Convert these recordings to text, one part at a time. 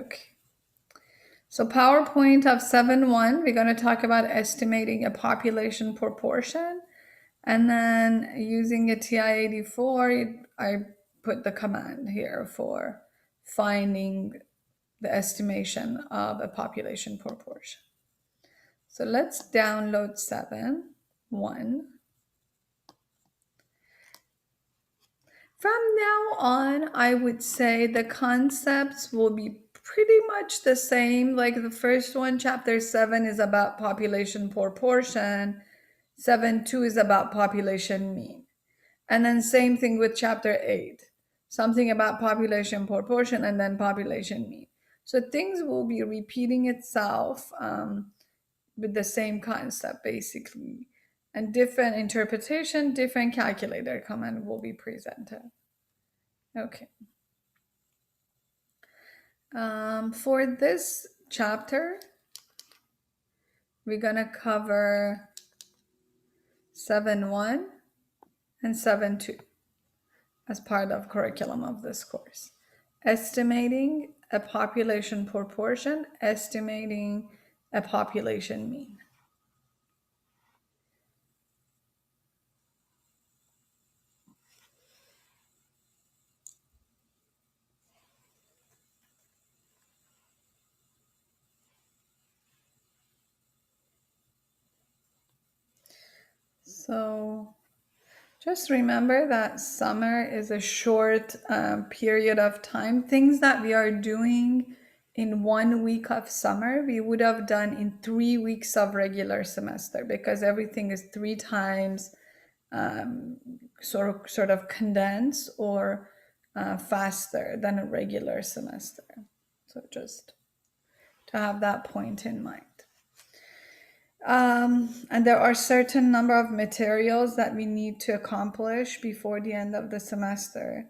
Okay. So PowerPoint of 7.1, we're going to talk about estimating a population proportion. And then using a TI-84, I put the command here for finding the estimation of a population proportion. So let's download 7.1. From now on, I would say the concepts will be pretty much the same. Like the first one, chapter 7 is about population proportion. 7.2 is about population mean. And then same thing with chapter 8, something about population proportion and then population mean. So things will be repeating itself with the same concept basically. And different interpretation, different calculator command will be presented. Okay. For this chapter, we're gonna cover 7.1 and 7.2 as part of curriculum of this course. Estimating a population proportion, estimating a population mean. So just remember that summer is a short period of time. Things that we are doing in 1 week of summer, we would have done in 3 weeks of regular semester because everything is 3 times sort of condensed or faster than a regular semester. So just to have that point in mind. And there are certain number of materials that we need to accomplish before the end of the semester.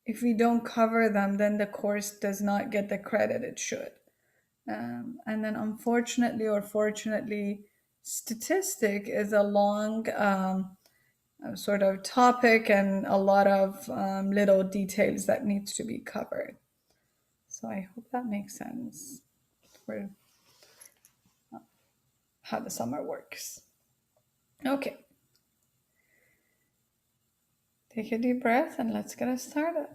If we don't cover them, then the course does not get the credit it should. And then unfortunately or fortunately, statistic is a long sort of topic and a lot of little details that needs to be covered. So I hope that makes sense for how the summer works. Okay. Take a deep breath and let's get us started.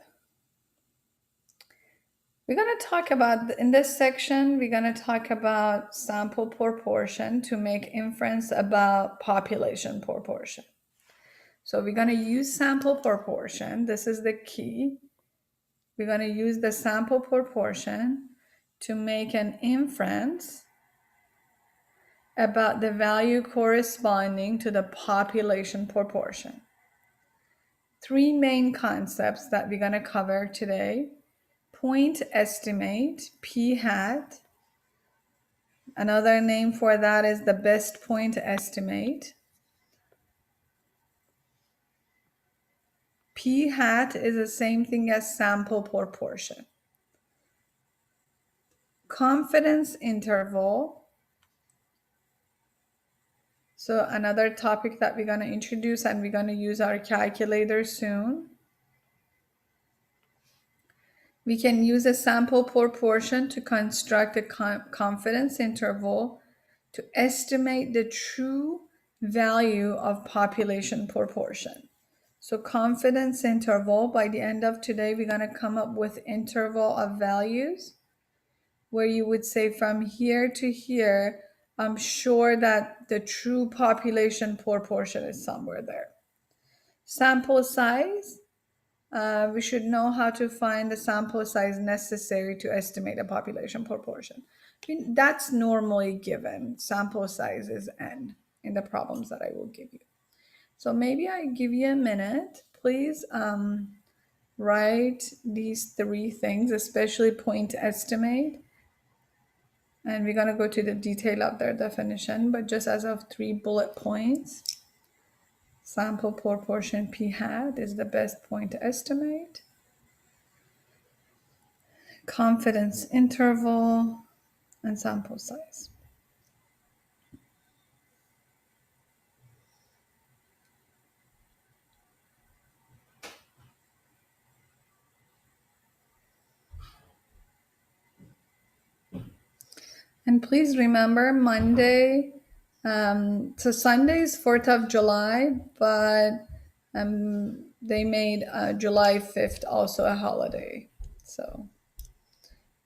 We're going to talk about, in this section, we're going to talk about sample proportion to make inference about population proportion. So we're going to use sample proportion. This is the key. We're going to use the sample proportion to make an inference about the value corresponding to the population proportion. 3 main concepts that we're going to cover today. Point estimate, p hat. Another name for that is the best point estimate. P hat is the same thing as sample proportion. Confidence interval. So another topic that we're going to introduce, and we're going to use our calculator soon. We can use a sample proportion to construct a confidence interval to estimate the true value of population proportion. So confidence interval, by the end of today, we're going to come up with interval of values where you would say from here to here, I'm sure that the true population proportion is somewhere there. Sample size, we should know how to find the sample size necessary to estimate a population proportion. That's normally given. Sample size is n in the problems that I will give you. So maybe I give you a minute. Please write these 3 things, especially point estimate. And we're going to go to the detail of their definition, but just as of 3 bullet points. Sample proportion p hat is the best point estimate. Confidence interval and sample size. And please remember Monday, so Sunday is 4th of July, but they made July 5th also a holiday. So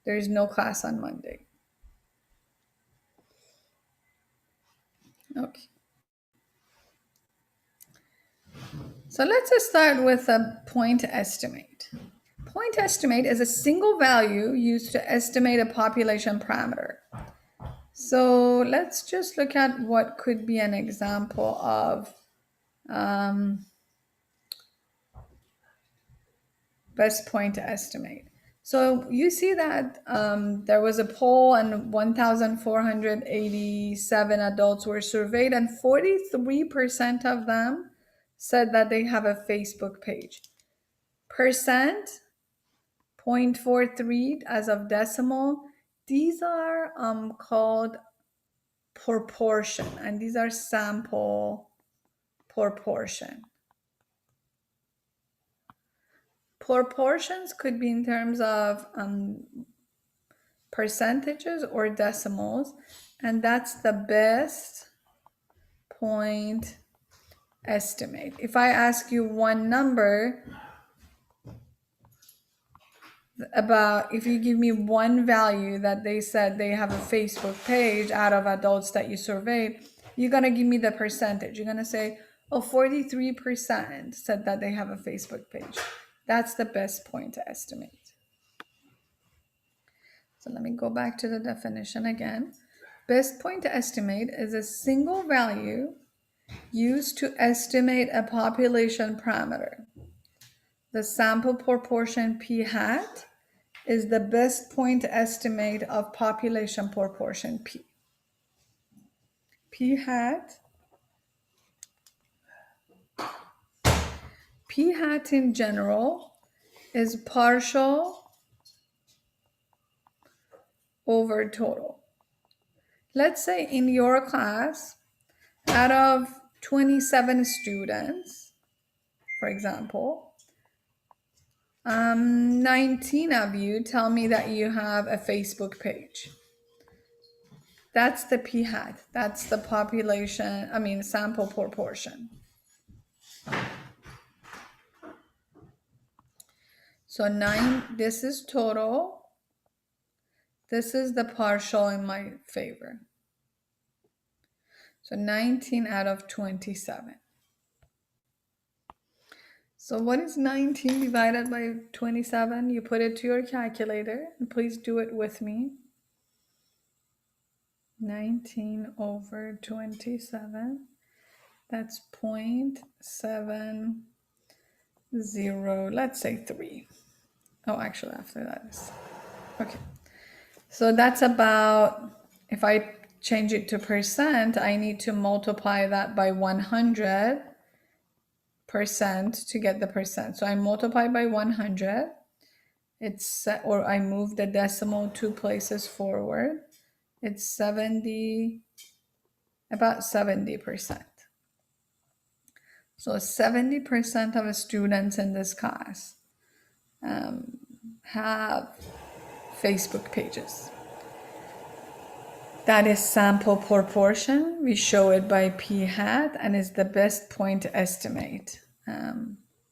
there is no class on Monday. Okay. So let's start with a point estimate. Point estimate is a single value used to estimate a population parameter. So let's just look at what could be an example of best point estimate. So you see that there was a poll and 1,487 adults were surveyed, and 43% of them said that they have a Facebook page. Percent, 0.43 as of decimal. These are called proportion, and these are sample proportion. Proportions could be in terms of percentages or decimals, and that's the best point estimate. If I ask you one number about, if you give me one value that they said they have a Facebook page out of adults that you surveyed, you're going to give me the percentage. You're going to say, oh, 43% said that they have a Facebook page. That's the best point to estimate. So let me go back to the definition again. Best point to estimate is a single value used to estimate a population parameter. The sample proportion p hat is the best point estimate of population proportion p. P hat in general is partial over total. Let's say in your class, out of 27 students, for example, 19 of you tell me that you have a Facebook page. That's the p hat. That's the population, sample proportion. So 9, this is total. This is the partial in my favor. So 19 out of 27. So what is 19 divided by 27? You put it to your calculator, and please do it with me. 19 over 27. That's 0.70. Let's say 3. Oh, actually, after that is okay. So that's about, if I change it to percent, I need to multiply that by 100% to get the percent. So I multiply by 100. Or I move the decimal 2 places forward. It's 70, about 70%. So 70% of the students in this class have Facebook pages. That is sample proportion. We show it by p hat, and is the best point estimate.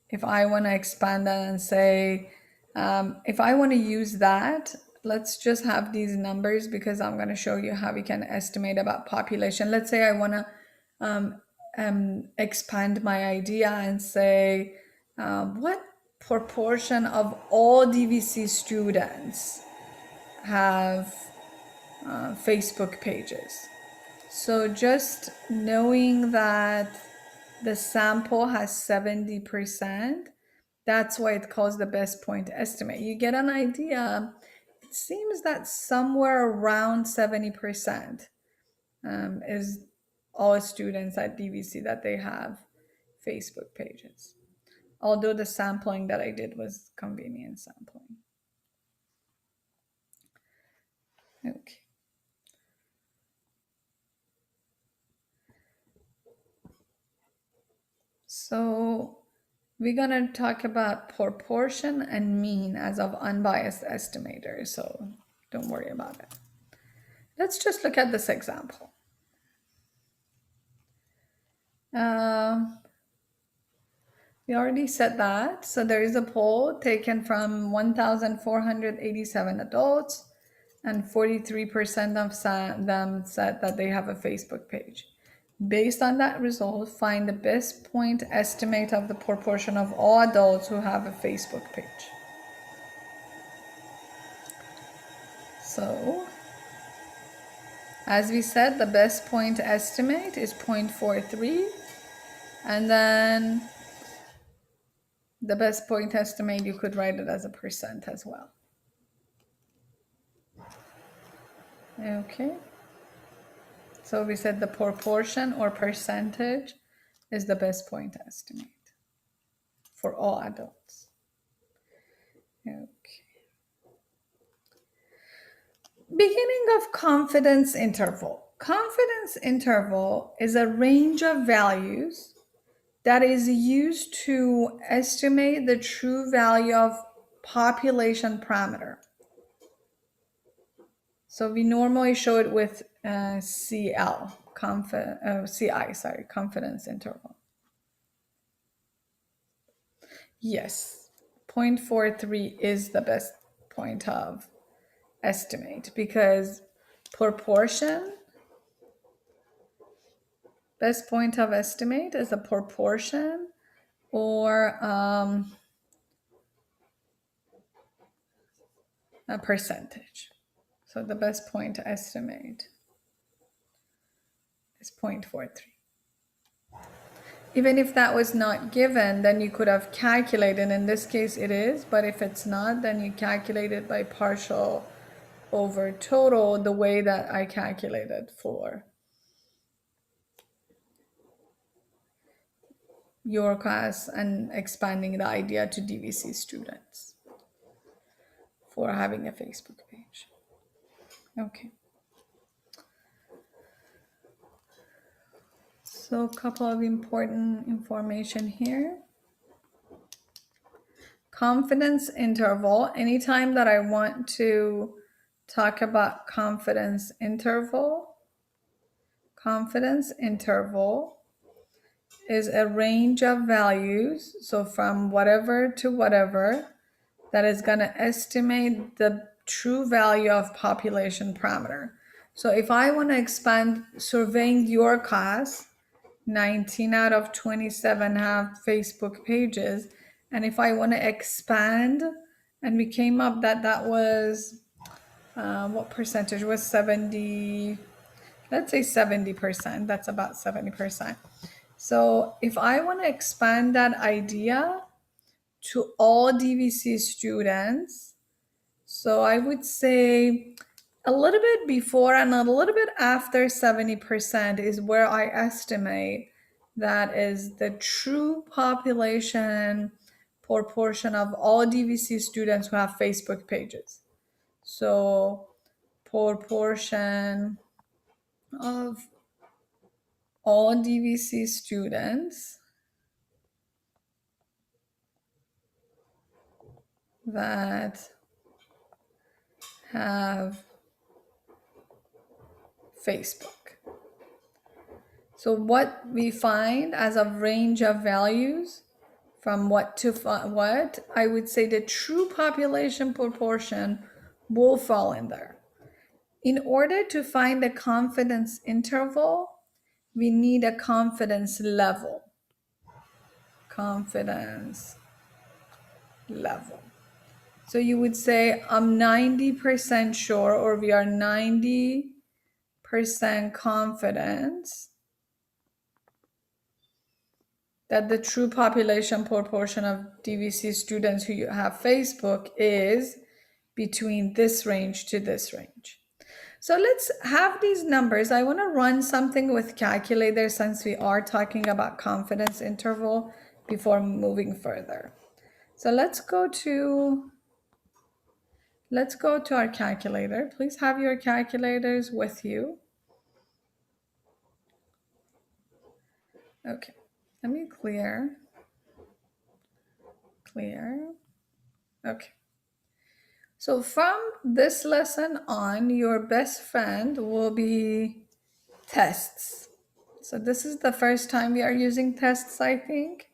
If I want to expand that and say, if I want to use that, let's just have these numbers, because I'm going to show you how we can estimate about population. Let's say I want to expand my idea and say, what proportion of all DVC students have Facebook pages? So just knowing that the sample has 70%, that's why it calls the best point estimate. You get an idea. It seems that somewhere around 70% is all students at DVC that they have Facebook pages. Although the sampling that I did was convenient sampling. Okay. So we're going to talk about proportion and mean as of unbiased estimator. So don't worry about it. Let's just look at this example. We already said that. So there is a poll taken from 1,487 adults, and 43% of them said that they have a Facebook page. Based on that result, find the best point estimate of the proportion of all adults who have a Facebook page. So, as we said, the best point estimate is 0.43, and then the best point estimate, you could write it as a percent as well. Okay. So we said the proportion or percentage is the best point estimate for all adults. Okay. Beginning of confidence interval. Confidence interval is a range of values that is used to estimate the true value of population parameter. So we normally show it with CI, confidence interval. Yes, 0.43 is the best point of estimate because proportion, best point of estimate is a proportion or a percentage. So the best point to estimate is 0.43. Even if that was not given, then you could have calculated. In this case, it is, but if it's not, then you calculate it by partial over total the way that I calculated for your class and expanding the idea to DVC students for having a Facebook page. Okay. So a couple of important information here. Confidence interval. Anytime that I want to talk about confidence interval is a range of values. So from whatever to whatever, that is going to estimate the true value of population parameter. So if I want to expand surveying your class, 19 out of 27 have Facebook pages. And if I want to expand, and we came up that was, what percentage was 70, let's say 70%, that's about 70%. So if I want to expand that idea to all DVC students, so I would say a little bit before and a little bit after 70% is where I estimate that is the true population proportion of all DVC students who have Facebook pages. So proportion of all DVC students that have Facebook. So what we find as a range of values from what to what, I would say the true population proportion will fall in there. In order to find the confidence interval, we need a confidence level. Confidence level. So you would say, I'm 90% sure, or we are 90% confident that the true population proportion of DVC students who have Facebook is between this range to this range. So let's have these numbers. I want to run something with calculator since we are talking about confidence interval before moving further. So let's go to our calculator. Please have your calculators with you. Okay, let me clear. Okay. So from this lesson on, your best friend will be tests. So this is the first time we are using tests, I think.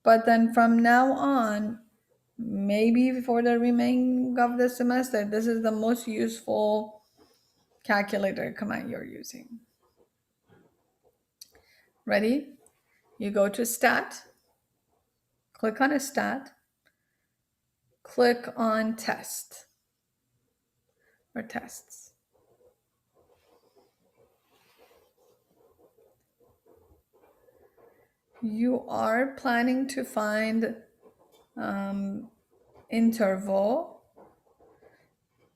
But then from now on, maybe for the remaining of the semester, this is the most useful calculator command you're using. Ready? You go to stat, click on a stat, click on test or tests. You are planning to find interval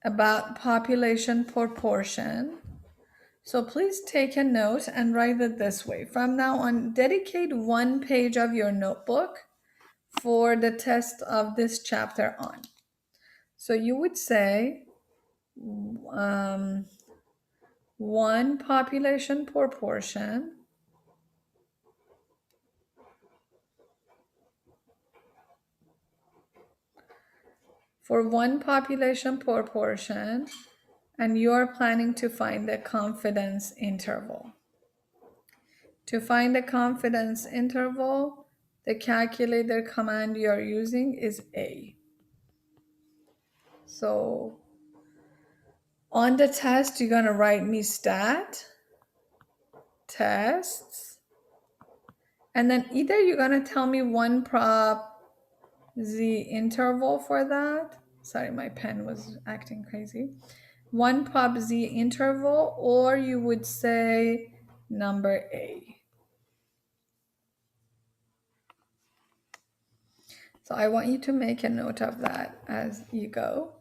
about population proportion. So please take a note and write it this way. From now on, dedicate 1 page of your notebook for the test of this chapter on. So you would say 1 population proportion for 1 population proportion, and you are planning to find the confidence interval. To find the confidence interval, the calculator command you are using is A. So on the test, you're going to write me stat, tests, and then either you're going to tell me 1 prop Z interval for that. Sorry, my pen was acting crazy. 1 prop Z interval, or you would say number A. So I want you to make a note of that as you go.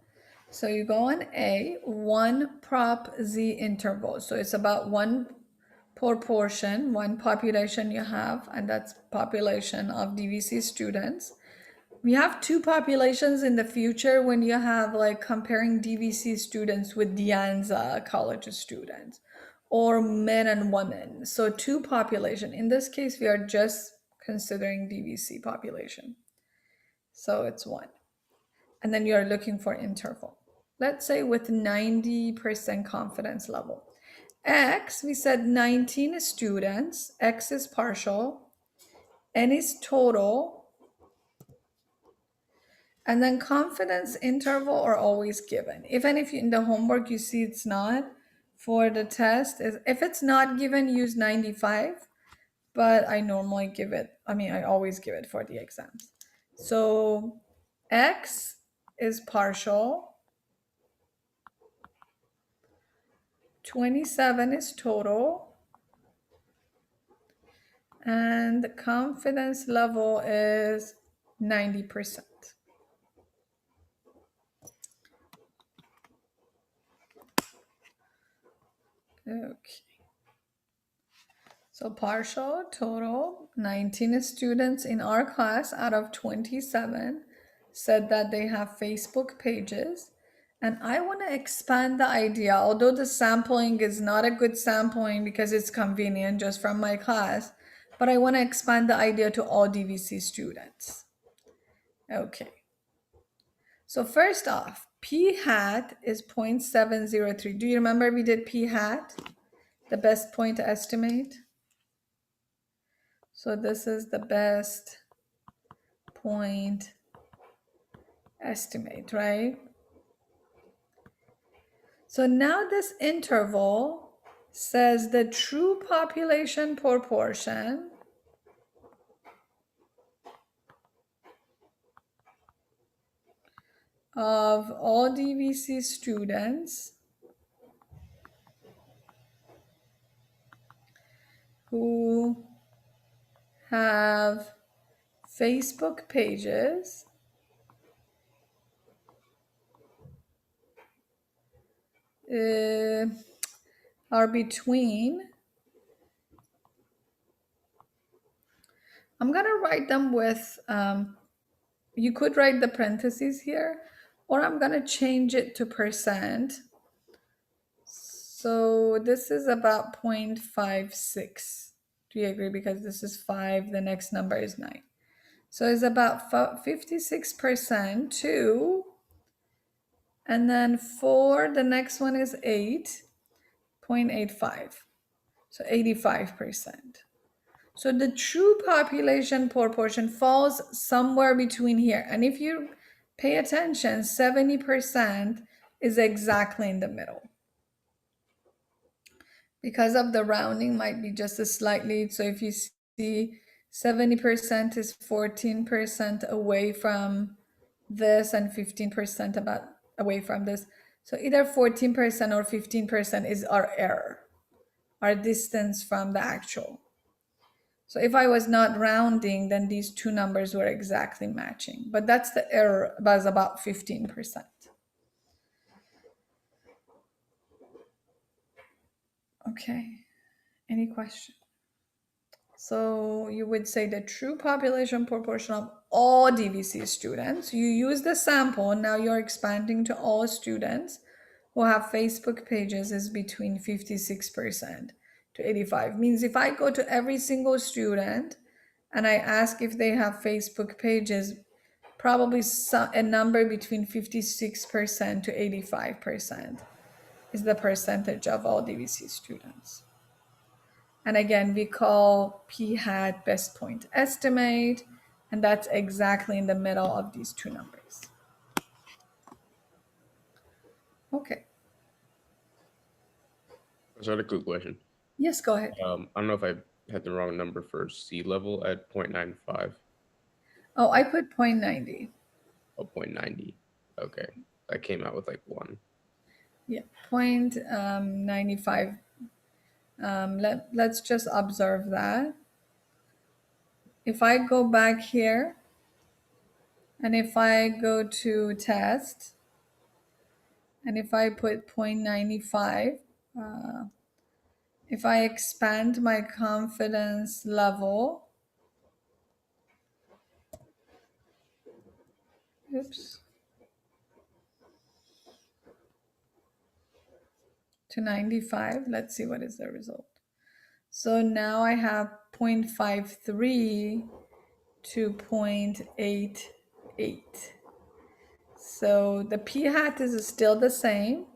So you go on A, 1 prop Z interval. So it's about 1 proportion, 1 population you have, and that's population of DVC students. We have 2 populations in the future when you have like comparing DVC students with De Anza college students or men and women. So 2 population. In this case, we are just considering DVC population. So it's 1. And then you're looking for interval. Let's say with 90% confidence level. X, we said 19 students. X is partial. N is total. And then confidence interval are always given. Even if in the homework you see it's not, for the test, if it's not given, use 95. But I normally give it, I always give it for the exams. So X is partial. 27 is total. And the confidence level is 90%. Okay. So partial, total, 19 students in our class out of 27 said that they have Facebook pages. And I want to expand the idea, although the sampling is not a good sampling because it's convenient just from my class, but I want to expand the idea to all DVC students. Okay. So first off, P hat is 0.703. Do you remember we did P hat, the best point estimate? So this is the best point estimate, right? So now this interval says the true population proportion of all DVC students who have Facebook pages are between, I'm going to write them with, you could write the parentheses here, or I'm going to change it to percent. So this is about 0.56. Do you agree? Because this is 5, the next number is 9. So it's about 56% to And then for the next one is 8.85. So 85%. So the true population proportion falls somewhere between here. And if you pay attention, 70% is exactly in the middle. Because of the rounding might be just a slightly, so if you see 70% is 14% away from this and 15% about away from this. So either 14% or 15% is our error, our distance from the actual. So if I was not rounding, then these two numbers were exactly matching. But that's the error, was about 15%. Okay, any question? So you would say the true population proportion of all DVC students. You use the sample, and now you're expanding to all students who have Facebook pages is between 56% to 85. Means if I go to every single student and I ask if they have Facebook pages, probably a number between 56% to 85% is the percentage of all DVC students. And again, we call p hat best point estimate, and that's exactly in the middle of these two numbers. Okay. So I had a quick question. Yes, go ahead. I don't know if I had the wrong number for sea level at 0.95. Oh, I put 0.90. Oh, 0.90. Okay. I came out with like 1. Yeah, 0.95. Let's just observe that. If I go back here, and if I go to test, and if I put 0.95, if I expand my confidence level, oops, to 95, let's see what is the result. So now I have 0.53 to 0.88. So the p hat is still the same.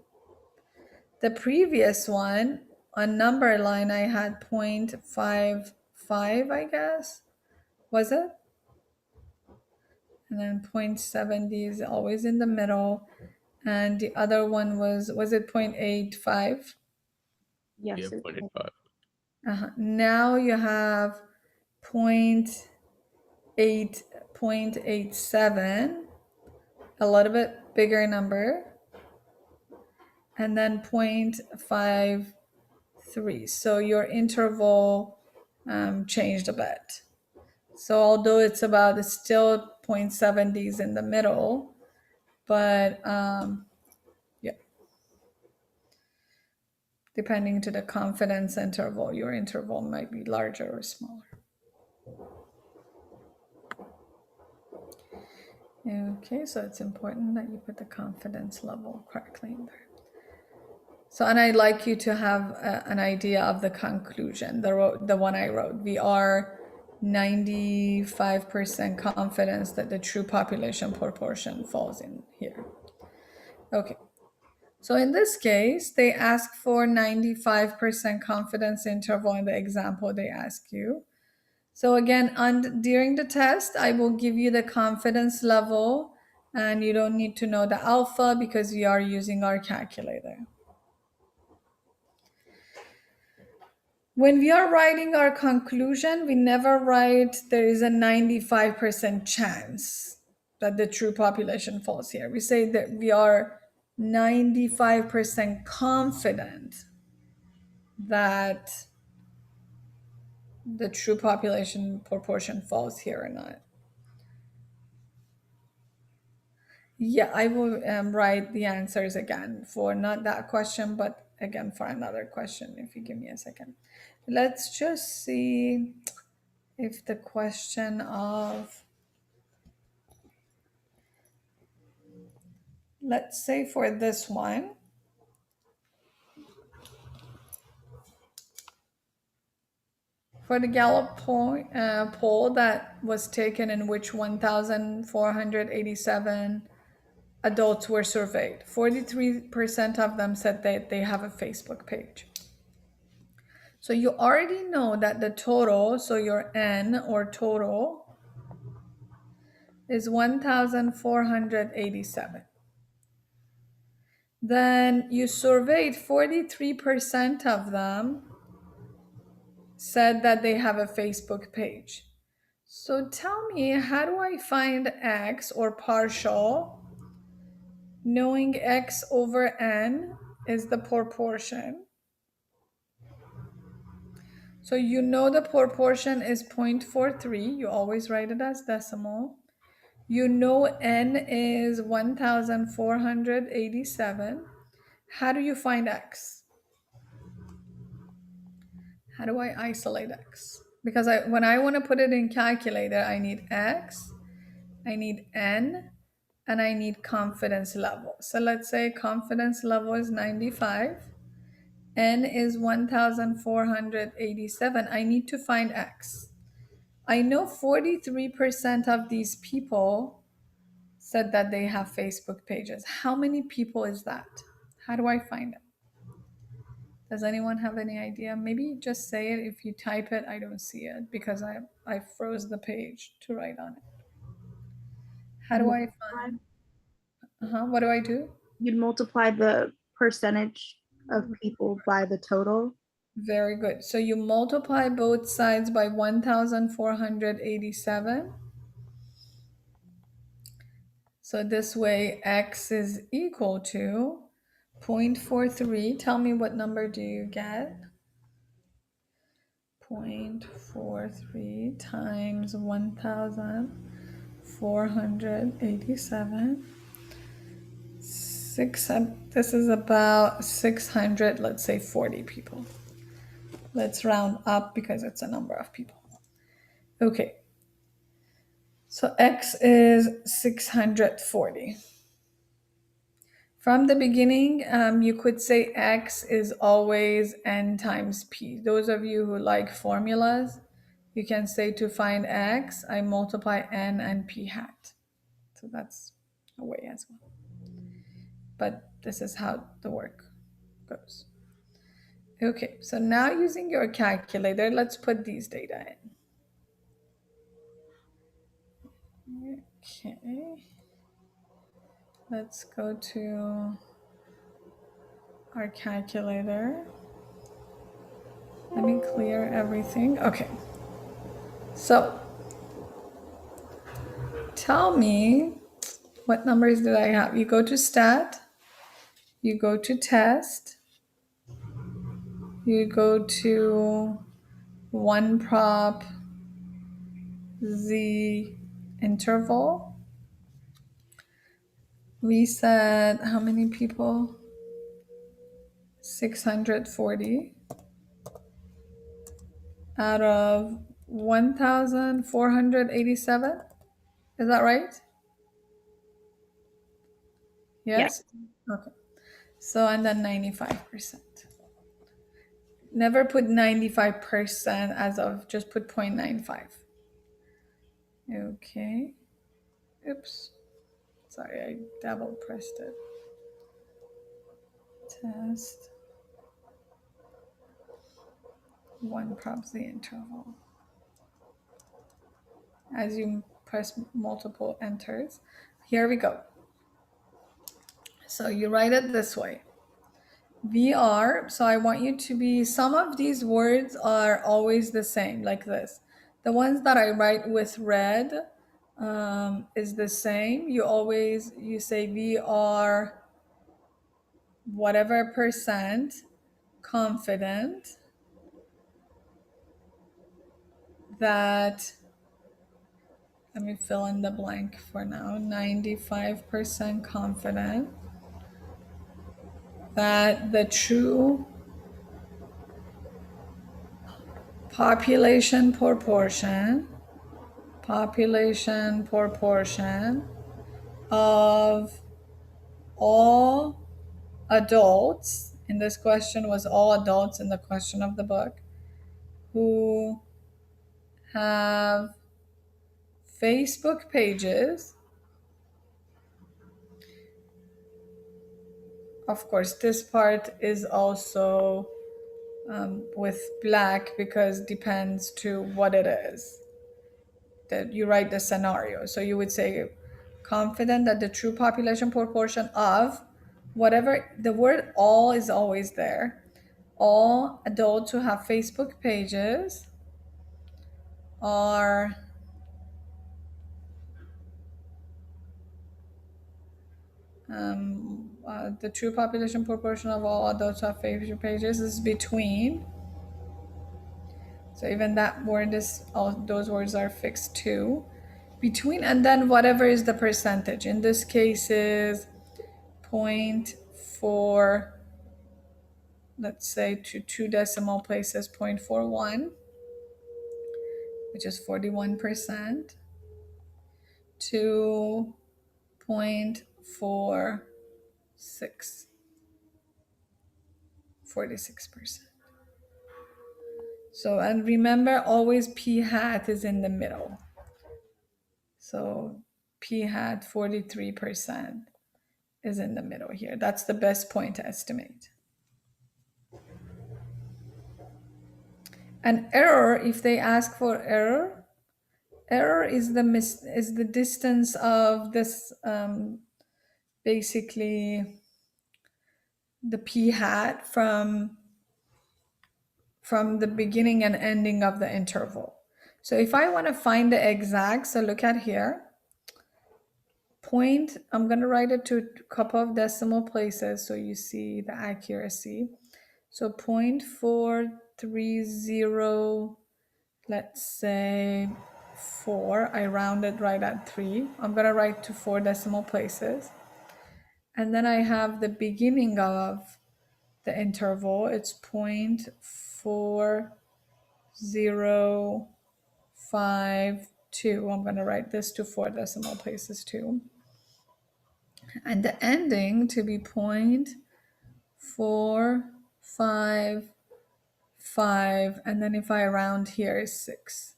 The previous one on number line, I had 0.55, I guess, was it? And then 0.70 is always in the middle. And the other one was it 0.85? Yes. Yeah, 0.85. Now you have 0.87, a little bit bigger number, and then 0.53. So your interval changed a bit. So although it's still 0.70s in the middle, but yeah, depending to the confidence interval, your interval might be larger or smaller. Okay, so it's important that you put the confidence level correctly in there. So, and I'd like you to have an idea of the conclusion, the one I wrote. We are 95% confidence that the true population proportion falls in here. Okay. So in this case, they ask for 95% confidence interval in the example they ask you. So again, during the test, I will give you the confidence level, and you don't need to know the alpha because we are using our calculator. When we are writing our conclusion, we never write there is a 95% chance that the true population falls here. We say that we are 95% confident that the true population proportion falls here or not. Yeah, I will write the answers again for not that question, but again for another question, if you give me a second. Let's just see if the question of, let's say for this one, for the Gallup poll that was taken in which 1,487 adults were surveyed. 43% of them said that they have a Facebook page. So you already know that the total, so your N or total, is 1,487. Then you surveyed 43% of them said that they have a Facebook page. So tell me, how do I find X or partial, knowing X over N is the proportion? So you know the proportion is 0.43. You always write it as decimal. You know N is 1,487. How do you find X? How do I isolate X? Because when I want to put it in calculator, I need X, I need N, and I need confidence level. So let's say confidence level is 95. N is 1,487. I need to find X. I know 43% of these people said that they have Facebook pages. How many people is that? How do I find it? Does anyone have any idea? Maybe just say it. If you type it, I don't see it because I froze the page to write on it. How do I find? What do I do? You'd multiply the percentage of people by the total. Very good. So you multiply both sides by 1,487. So this way X is equal to 0.43. Tell me, what number do you get? 0.43 times 1,487. This is about 600, let's say 40 people. Let's round up because it's a number of people. Okay. So X is 640. From the beginning, you could say X is always N times P. Those of you who like formulas, you can say to find X, I multiply N and P hat. So that's a way as well. But this is how the work goes. Okay, so now using your calculator, let's put these data in. Okay. Let's go to our calculator. Let me clear everything. Okay. So tell me, what numbers did I have? You go to stat, you go to test, you go to one prop z interval. We said how many people? 640 out of 1,487. Is that right? Yes? Okay. So, and then 95%. Never put 95% as of, just put 0.95. Okay. Oops. Sorry, I double pressed it. Test. One prop z interval. As you press multiple enters. Here we go. So you write it this way. VR, so I want you to be, some of these words are always the same, like this. The ones that I write with red is the same. You say VR whatever percent confident that, let me fill in the blank for now, 95% confident that the true population proportion of all adults, in this question was all adults in the question of the book, who have Facebook pages of course, this part is also with black because depends to what it is that you write the scenario. So you would say confident that the true population proportion of whatever, the word all is always there. All adults who have Facebook pages are the true population proportion of all adults who have Facebook pages is between. So even that word is, all those words are fixed too. Between, and then whatever is the percentage. In this case is 0.4, let's say to 2 decimal places, 0.41, which is 41%, to 0.46, 46%. So, and remember always p hat is in the middle. So p hat 43% is in the middle here. That's the best point to estimate. An error, if they ask for error, error is the distance of this basically the p hat from the beginning and ending of the interval. So if I want to find the exact, so look at here. Point, I'm going to write it to a couple of decimal places so you see the accuracy. So 0.430, let's say 4. I rounded right at 3. I'm going to write to 4 decimal places. And then I have the beginning of the interval. It's 0.4052. I'm going to write this to 4 decimal places too. And the ending to be 0.455, and then if I round here is 6.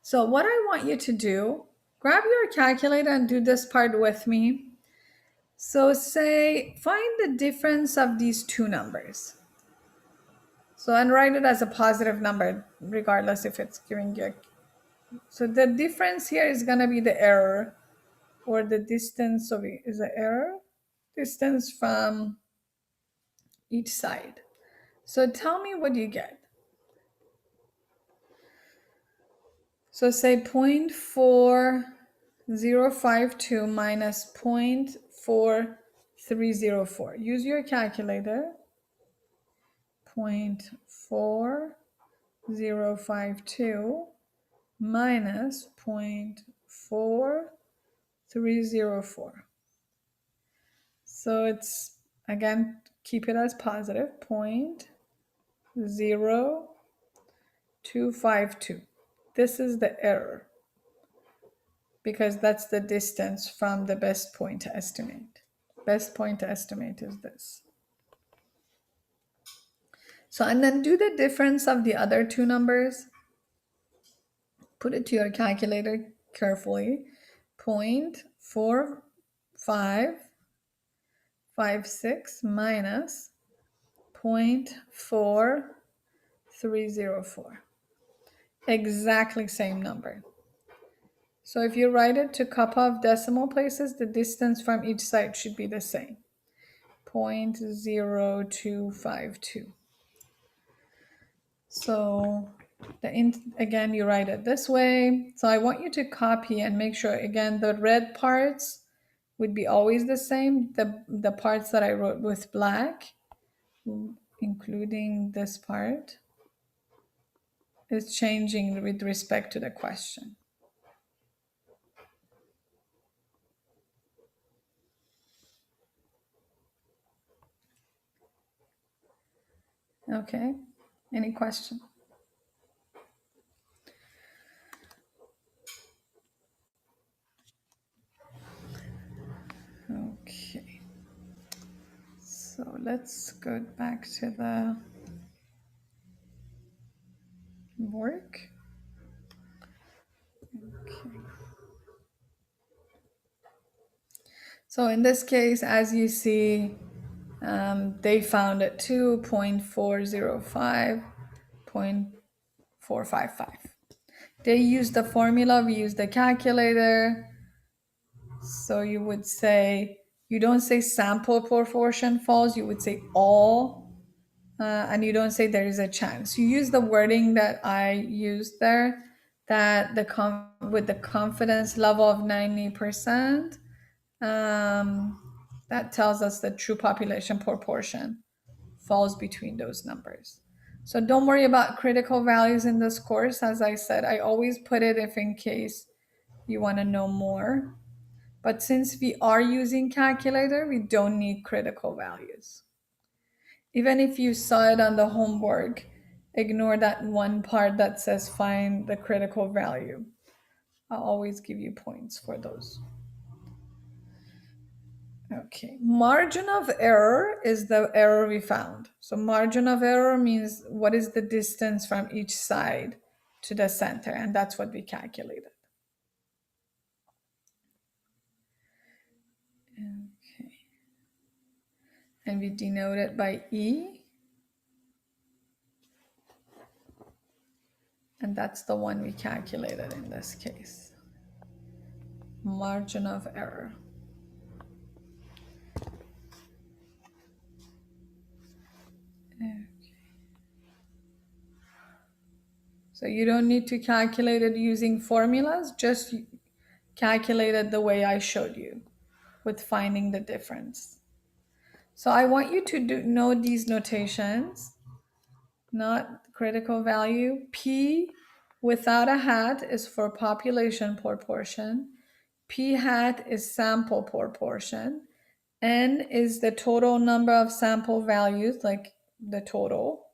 So what I want you to do, grab your calculator and do this part with me. So say, find the difference of these two numbers. So, and write it as a positive number, regardless if it's giving you. So the difference here is gonna be the error, or the distance of it is the error, distance from each side. So tell me what you get. So say 0.4052 minus 0.4304. Use your calculator. 0.4052 minus 0.4304. So it's, again, keep it as positive, 0.0252. This is the error because that's the distance from the best point to estimate. Best point to estimate is this. So, and then do the difference of the other two numbers. Put it to your calculator carefully. 0.4556 minus 0.4304. Exactly same number. So if you write it to a couple of decimal places, the distance from each side should be the same. 0.0252. So again, you write it this way. So I want you to copy and make sure, again, the red parts would be always the same. The parts that I wrote with black, including this part, is changing with respect to the question. Okay, any question? Okay, so let's go back to the work. Okay. So in this case, as you see, They found it 2.405, 0.455. They used the formula, we used the calculator. So you would say, you don't say sample proportion false, you would say all, and you don't say there is a chance. You use the wording that I used there, that with the confidence level of 90%, that tells us the true population proportion falls between those numbers. So don't worry about critical values in this course. As I said, I always put it if in case you want to know more. But since we are using calculator, we don't need critical values. Even if you saw it on the homework, ignore that one part that says find the critical value. I'll always give you points for those. Okay, margin of error is the error we found. So margin of error means what is the distance from each side to the center, and that's what we calculated. Okay. And we denote it by E. And that's the one we calculated in this case. Margin of error. Okay. So you don't need to calculate it using formulas, just calculate it the way I showed you with finding the difference. So I want you to know these notations, not critical value. P without a hat is for population proportion. P hat is sample proportion. N is the total number of sample values, like the total.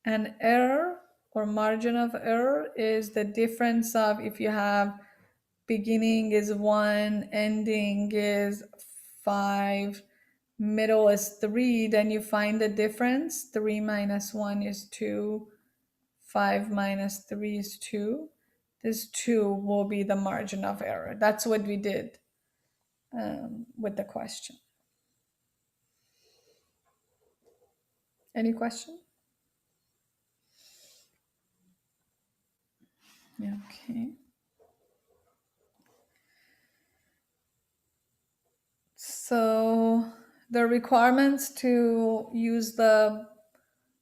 And error or margin of error is the difference of if you have beginning is 1, ending is 5, middle is 3, then you find the difference. 3 minus 1 is 2, 5 minus 3 is 2. This 2 will be the margin of error. That's what we did with the question. Any question? Okay. So the requirements to use the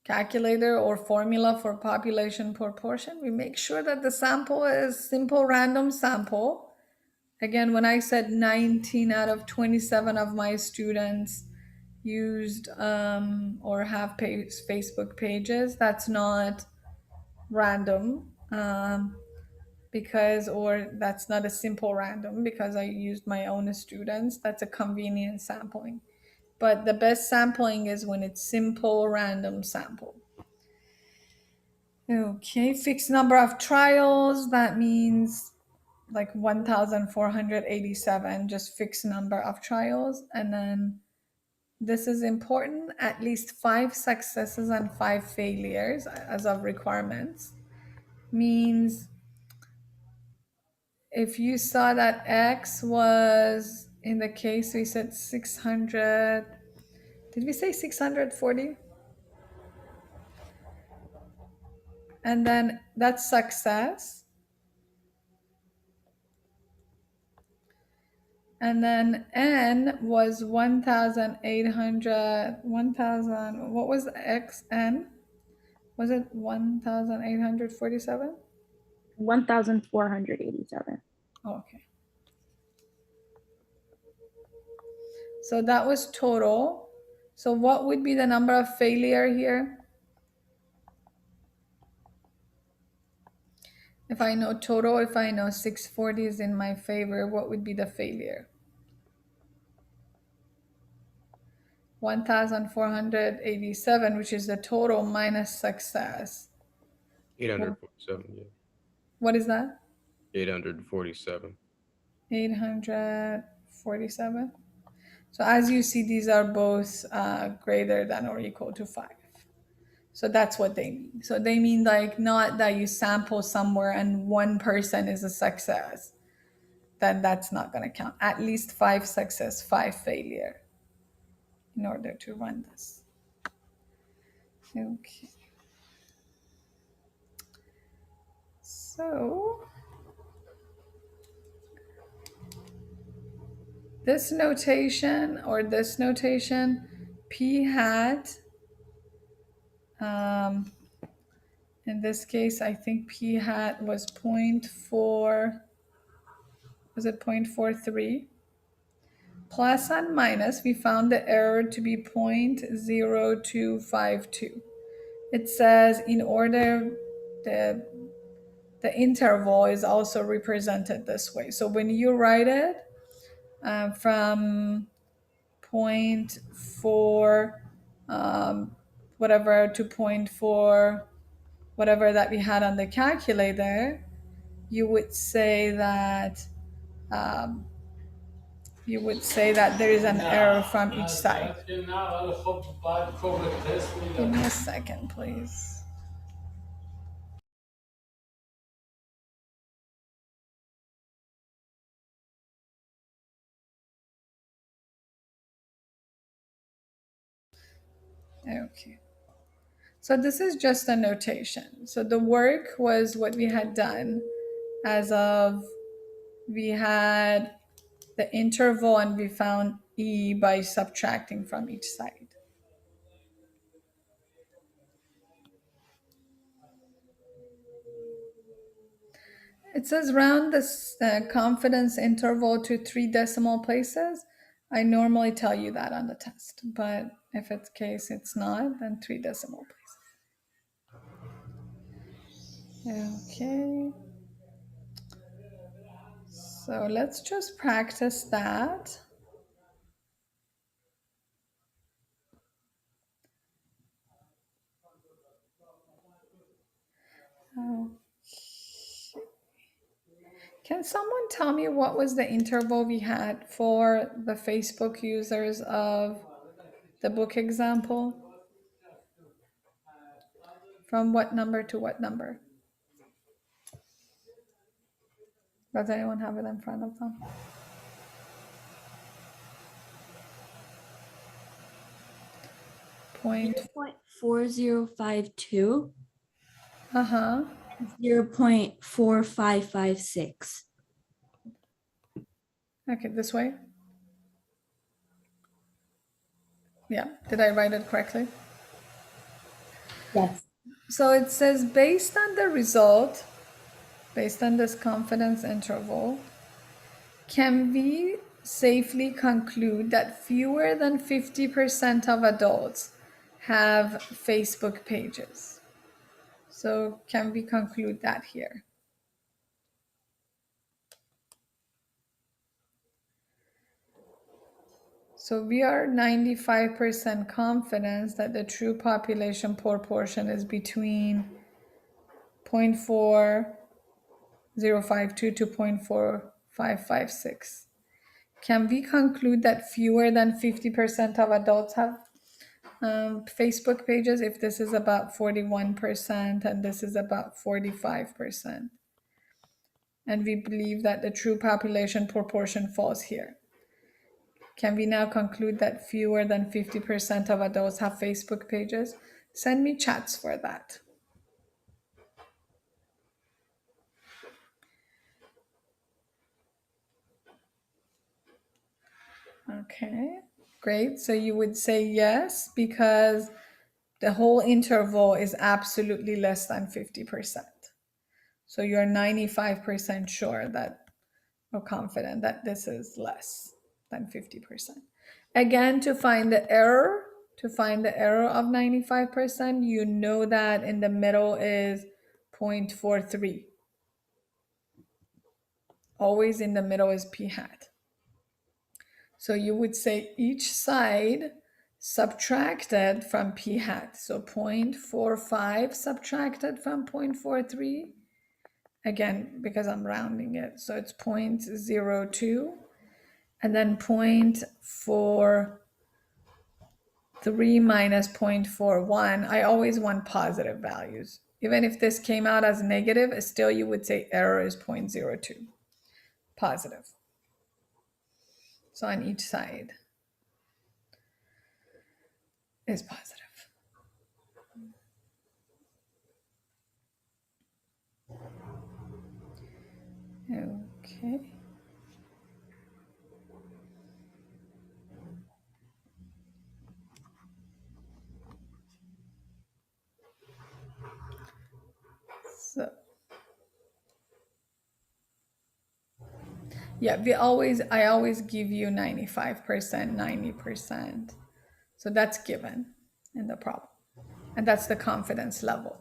calculator or formula for population proportion, we make sure that the sample is simple random sample. Again, when I said 19 out of 27 of my students used or have Facebook pages, that's not random. Because, or that's not a simple random because I used my own students. That's a convenient sampling. But the best sampling is when it's simple random sample. Okay, fixed number of trials, that means like 1,487, just fixed number of trials. And then this is important, at least 5 successes and 5 failures as of requirements. Means if you saw that X was, in the case we said 600, did we say 640? And then that's success. And then N was 1,800, 1,000, what was XN? Was it 1,847? 1,487. Oh, okay. So that was total. So what would be the number of failure here? If I know total, if I know 640 is in my favor, what would be the failure? 1,487, which is the total minus success. 847, yeah. What is that? 847. 847. So as you see, these are both greater than or equal to 5. So that's what they mean. So they mean like not that you sample somewhere and one person is a success. Then that's not going to count. At least 5 success, 5 failure. in order to run this. Okay. So this notation or this notation, p hat, in this case, I think p hat was 0.4, was it 0.43? Plus and minus, we found the error to be 0.0252. It says in order, the interval is also represented this way. So when you write it from 0.4 whatever to 0.4 whatever that we had on the calculator, you would say that there is an error from each side. Give me a second, please. Okay. So this is just a notation. So the work was what we had done as of, we had the interval and we found E by subtracting from each side. It says round this confidence interval to 3 decimal places. I normally tell you that on the test, but if it's case it's not, then 3 decimal places. Okay. So let's just practice that. Can someone tell me what was the interval we had for the Facebook users of the book example? From what number to what number? Does anyone have it in front of them? Point. 0.4052. 0.4556. Okay, this way. Yeah, did I write it correctly? Yes. So it says based on the result, based on this confidence interval, can we safely conclude that fewer than 50% of adults have Facebook pages? So can we conclude that here? So we are 95% confident that the true population proportion is between 0.4052 to 0.4556. Can we conclude that fewer than 50% of adults have Facebook pages if this is about 41% and this is about 45%? And we believe that the true population proportion falls here. Can we now conclude that fewer than 50% of adults have Facebook pages? Send me chats for that. Okay, great. So you would say yes, because the whole interval is absolutely less than 50%. So you're 95% sure that, or confident that this is less than 50%. Again, to find the error of 95%, you know that in the middle is 0.43. Always in the middle is p hat. So you would say each side subtracted from p hat. So 0.45 subtracted from 0.43. Again, because I'm rounding it. So it's 0.02. And then 0.43 minus 0.41. I always want positive values. Even if this came out as negative, still you would say error is 0.02. Positive. So on each side. is positive. Okay. So yeah, I always give you 95%, 90%. So that's given in the problem. And that's the confidence level.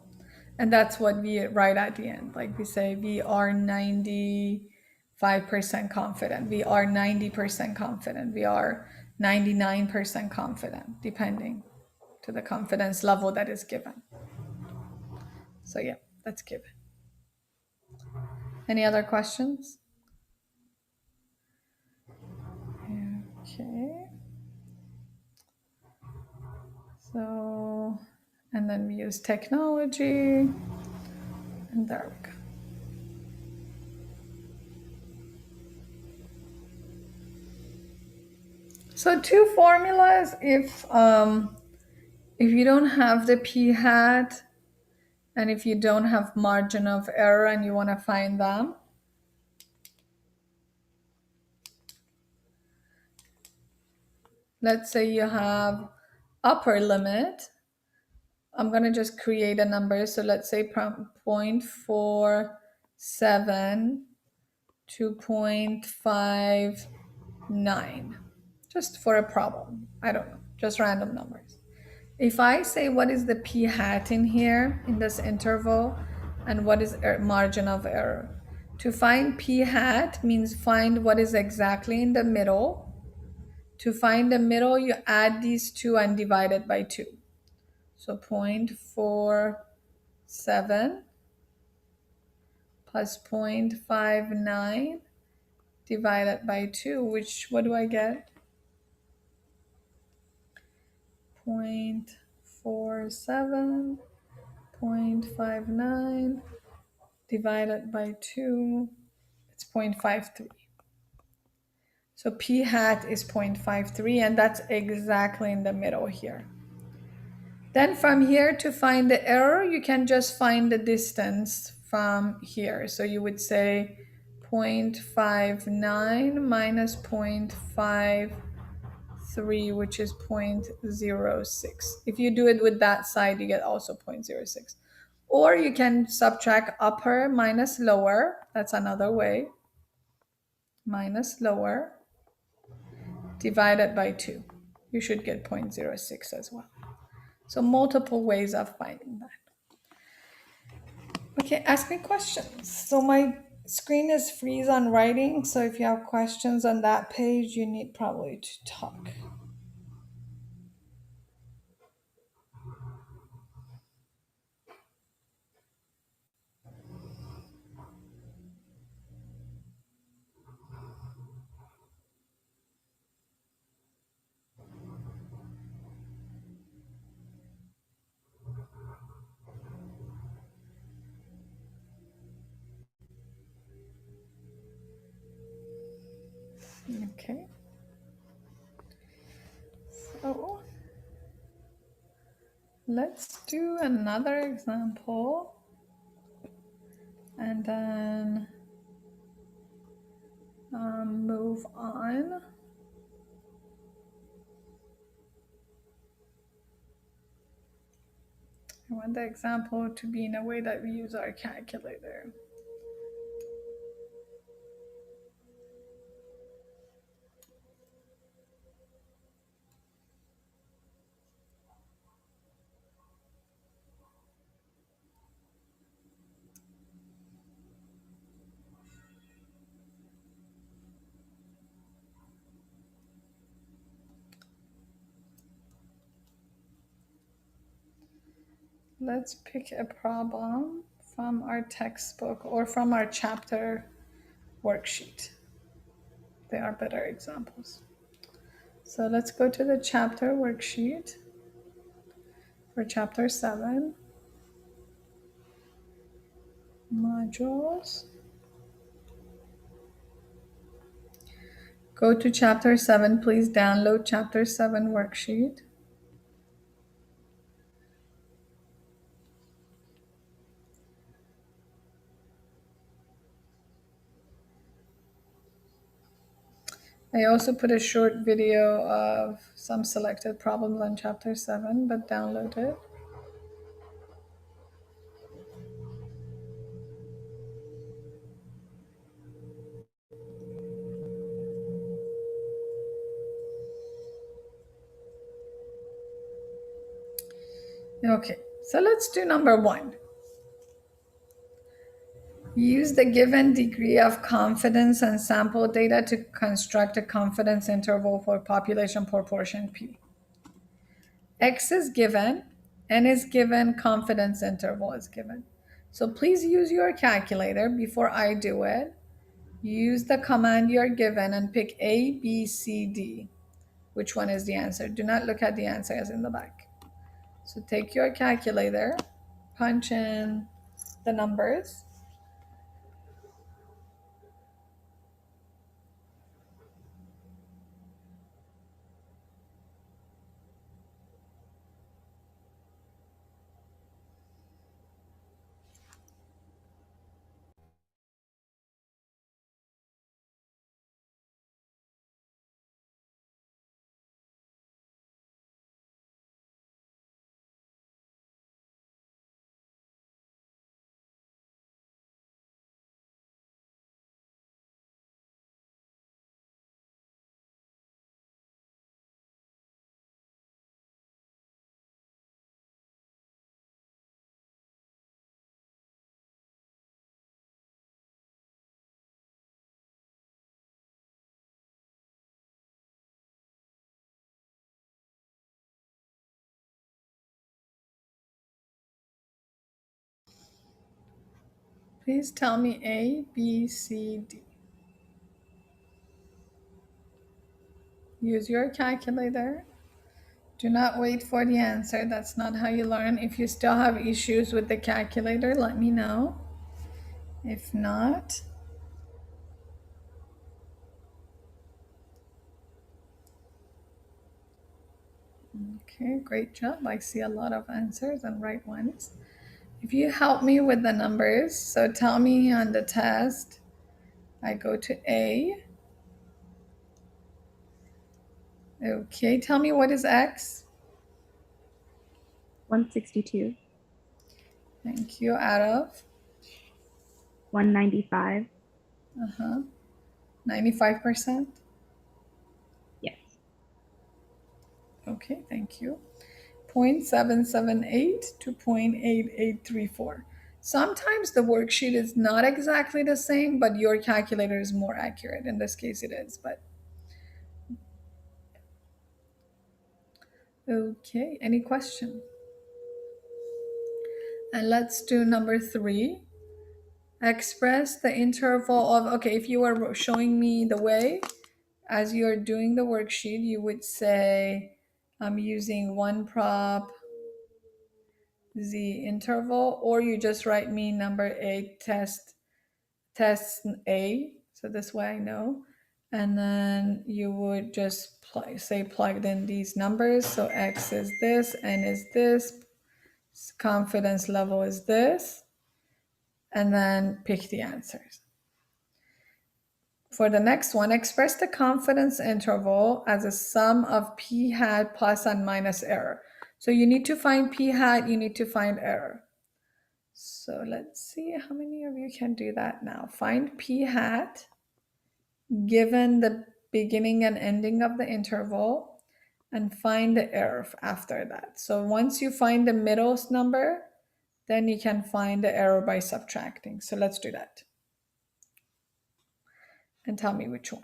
And that's what we write at the end. Like we say, we are 95% confident. We are 90% confident. We are 99% confident, depending to the confidence level that is given. So yeah, that's given. Any other questions? Okay. So, and then we use technology, and there we go. So two formulas, if you don't have the p hat, and if you don't have margin of error and you want to find them, let's say you have upper limit. I'm going to just create a number. So let's say 0.47 to 0.59, just for a problem. I don't know, just random numbers. If I say what is the p hat in here, in this interval, and what is margin of error, to find p hat means find what is exactly in the middle. To find the middle, you add these two and divide it by 2. So 0.47 plus 0.59 divided by 2, which, what do I get? 0.47, 0.59 divided by 2, it's 0.53. So p hat is 0.53, and that's exactly in the middle here. Then from here, to find the error, you can just find the distance from here. So you would say 0.59 minus 0.53, which is 0.06. If you do it with that side, you get also 0.06. Or you can subtract upper minus lower. That's another way. Minus lower divided by 2. You should get 0.06 as well. So multiple ways of finding that. Okay, ask me questions. So my screen is freeze on writing. So if you have questions on that page, you need probably to talk. Okay. So let's do another example. And then move on. I want the example to be in a way that we use our calculator. Let's pick a problem from our textbook or from our chapter worksheet. They are better examples. So let's go to the chapter worksheet for chapter 7. Modules. Go to chapter 7. Please download chapter 7 worksheet. I also put a short video of some selected problems on chapter 7, but download it. Okay, so let's do number 1. Use the given degree of confidence and sample data to construct a confidence interval for population proportion P. X is given, N is given, confidence interval is given. So please use your calculator before I do it. Use the command you're given and pick A, B, C, D. Which one is the answer? Do not look at the answers in the back. So take your calculator, punch in the numbers. Please tell me A, B, C, D. Use your calculator. Do not wait for the answer. That's not how you learn. If you still have issues with the calculator, let me know. If not, okay, great job. I see a lot of answers and right ones. If you help me with the numbers, so tell me on the test, I go to A. Okay, tell me what is X? 162, Thank you. Out of 195. 95%. Yes. Okay, thank you. 0.778 to 0.8834. Sometimes the worksheet is not exactly the same, but your calculator is more accurate. In this case, it is. But okay, any question? And let's do number 3. Express the interval of, okay, if you were showing me the way, as you're doing the worksheet, you would say, I'm using 1 prop Z interval, or you just write me number 8 test A. So this way I know. And then you would just plugged in these numbers. So X is this, N is this, confidence level is this, and then pick the answers. For the next one, express the confidence interval as a sum of p hat plus and minus error. So you need to find p hat, you need to find error. So let's see how many of you can do that now. Find p hat given the beginning and ending of the interval and find the error after that. So once you find the middle number, then you can find the error by subtracting. So let's do that. And tell me which one.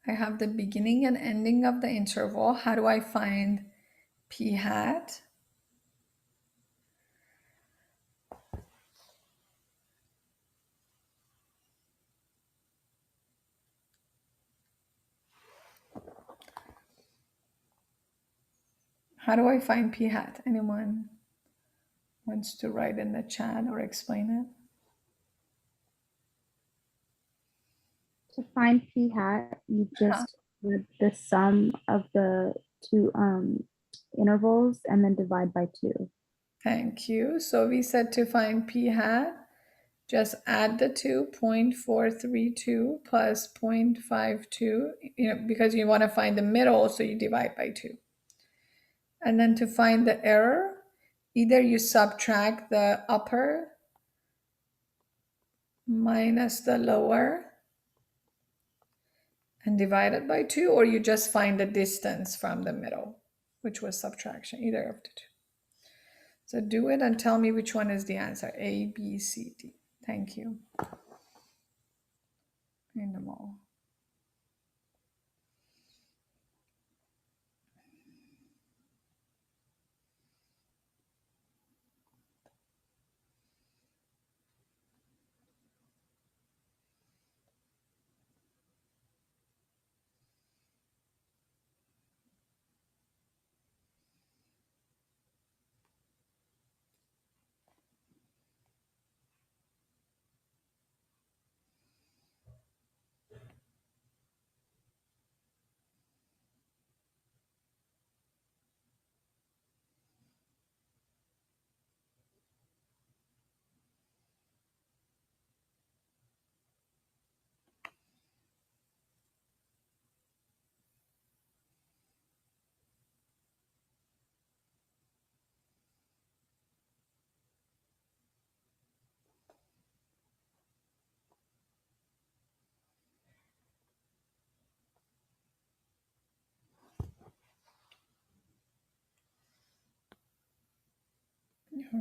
I have the beginning and ending of the interval. How do I find p hat? How do I find p hat? Anyone wants to write in the chat or explain it? To find p hat, you just do the sum of the two intervals and then divide by 2. Thank you. So we said to find p hat, just add the two, 0.432 plus 0.52, because you want to find the middle, so you divide by 2. And then to find the error, either you subtract the upper minus the lower and divide it by 2, or you just find the distance from the middle, which was subtraction, either of the two. So do it and tell me which one is the answer, A, B, C, D. Thank you. In them all.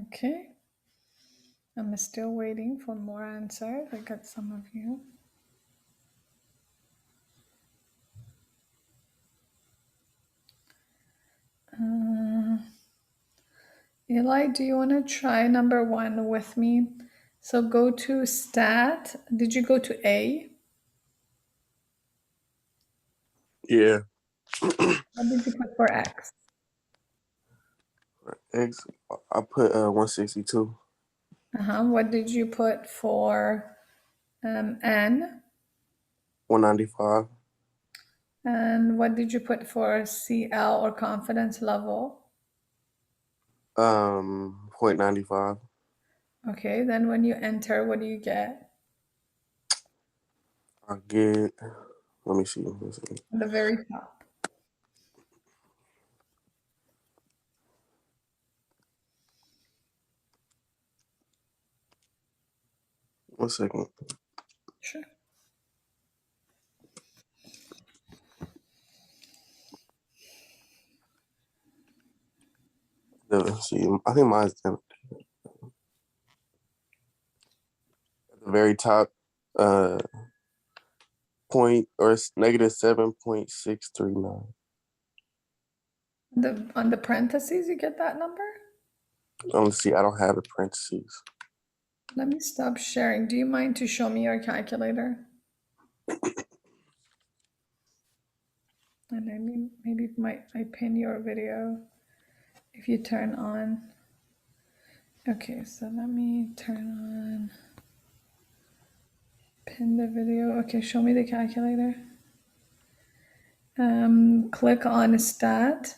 Okay. I'm still waiting for more answers. I got some of you. Eli, do you want to try number 1 with me? So go to stat. Did you go to A? Yeah. What did you put for X? X, I put 162. What did you put for N? 195. And what did you put for CL or confidence level? 0.95. Okay, then when you enter, what do you get? I get, let me see. At the very top. One second. Sure. Let's see, I think mine's at the very top, point, or it's negative 7.639. On the parentheses, you get that number? Let's see, I don't have the parentheses. Let me stop sharing. Do you mind to show me your calculator? And then maybe I pin your video if you turn on. Okay, so let me turn on, pin the video. Okay, show me the calculator. Click on stat.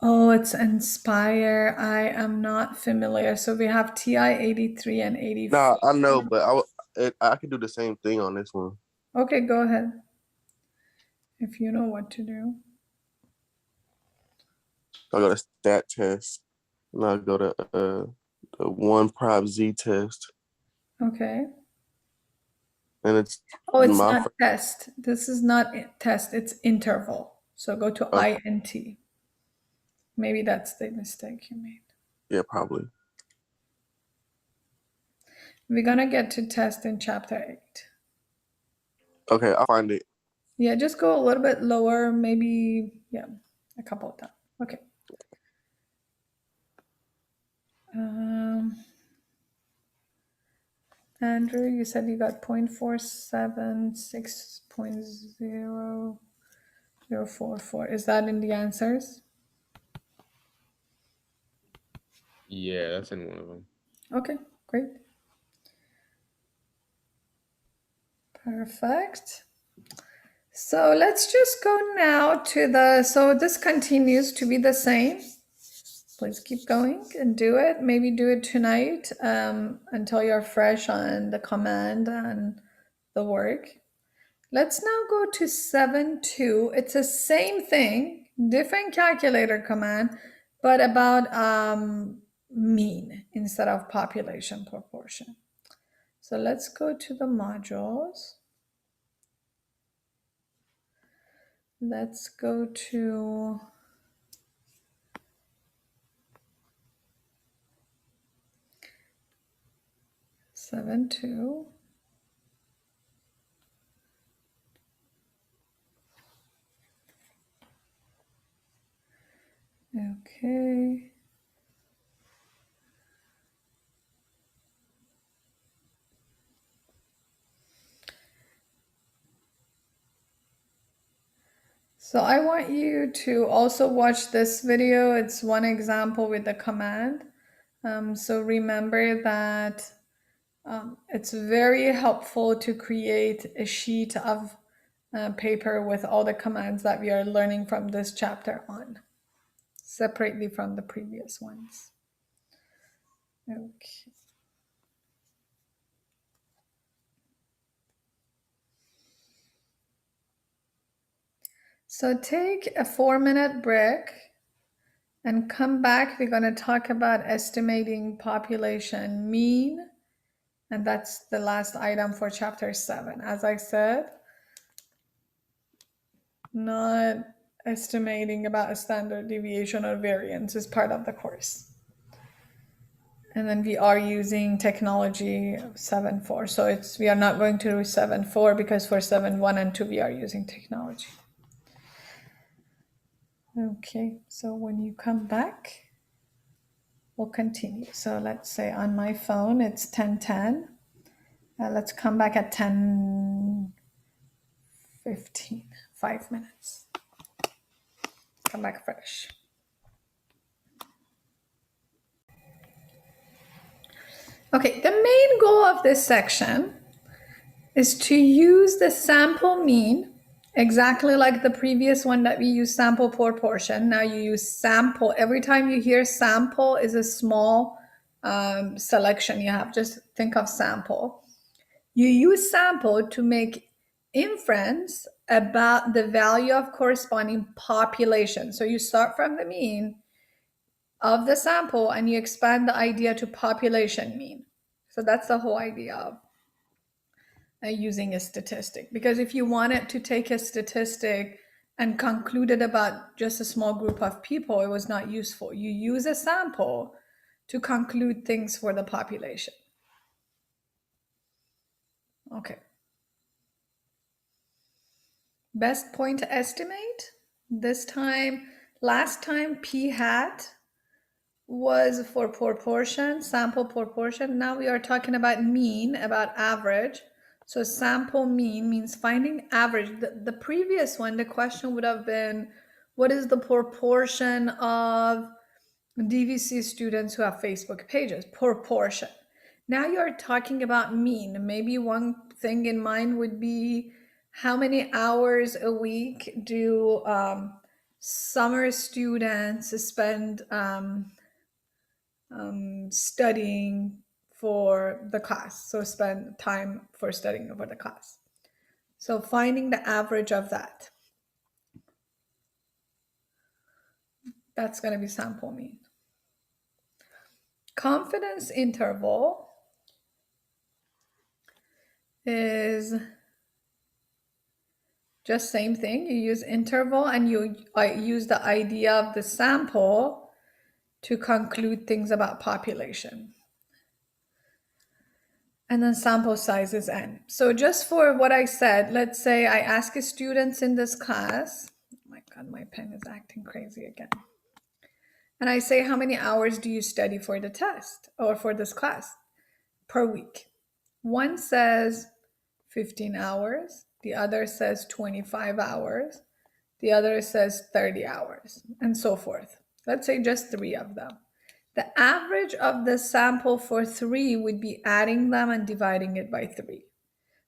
Oh, it's Inspire. I am not familiar. So we have TI 83 and 84. No, I know, but I could do the same thing on this one. Okay, go ahead. If you know what to do. I'll go to stat test. And I'll go to the one prop Z test. Okay. And it's not test. This is not test. It's interval. So go to INT. Maybe that's the mistake you made. Yeah, probably. We're gonna get to test in chapter 8. Okay, I'll find it. Yeah, just go a little bit lower, maybe, yeah, a couple of times. Okay. Andrew, you said you got 0.476.0044. Is that in the answers? Yeah, that's in one of them. Okay, great. Perfect. So let's just go now to so this continues to be the same. Please keep going and do it. Maybe do it tonight until you're fresh on the command and the work. Let's now go to 7.2. It's the same thing, different calculator command, but about mean instead of population proportion. So let's go to the modules. Let's go to seven two. Okay. So I want you to also watch this video. It's one example with the command. So remember that it's very helpful to create a sheet of paper with all the commands that we are learning from this chapter on, separately from the previous ones. Okay. So take a 4-minute break and come back. We're going to talk about estimating population mean. And that's the last item for chapter 7. As I said, not estimating about a standard deviation or variance is part of the course. And then we are using technology 7.4. So we are not going to do 7.4 because for 7.1 and 2 we are using technology. Okay, so when you come back, we'll continue. So let's say on my phone it's 10:10. Let's come back at 10:15, 5 minutes. Come back fresh. Okay, the main goal of this section is to use the sample mean exactly like the previous one that we use sample proportion. Now you use sample. Every time you hear sample is a small selection you have. Just think of sample. You use sample to make inference about the value of corresponding population. So you start from the mean of the sample and you expand the idea to population mean. So that's the whole idea of using a statistic. Because if you wanted to take a statistic and conclude it about just a small group of people, it was not useful. You use a sample to conclude things for the population. Okay. Best point to estimate. This time, last time p hat was for proportion, sample proportion. Now we are talking about mean, about average. So sample mean means finding average. The previous one, the question would have been, what is the proportion of DVC students who have Facebook pages? Proportion. Now you're talking about mean. Maybe one thing in mind would be, how many hours a week do summer students spend studying for the class? So spend time for studying for the class. So finding the average of that. That's going to be sample mean. Confidence interval is just same thing. You use interval and you use the idea of the sample to conclude things about population. And then sample size is n. So just for what I said, let's say I ask students in this class, oh my God, my pen is acting crazy again. And I say, how many hours do you study for the test or for this class per week? One says 15 hours. The other says 25 hours. The other says 30 hours, and so forth. Let's say just 3 of them. The average of the sample for 3 would be adding them and dividing it by 3.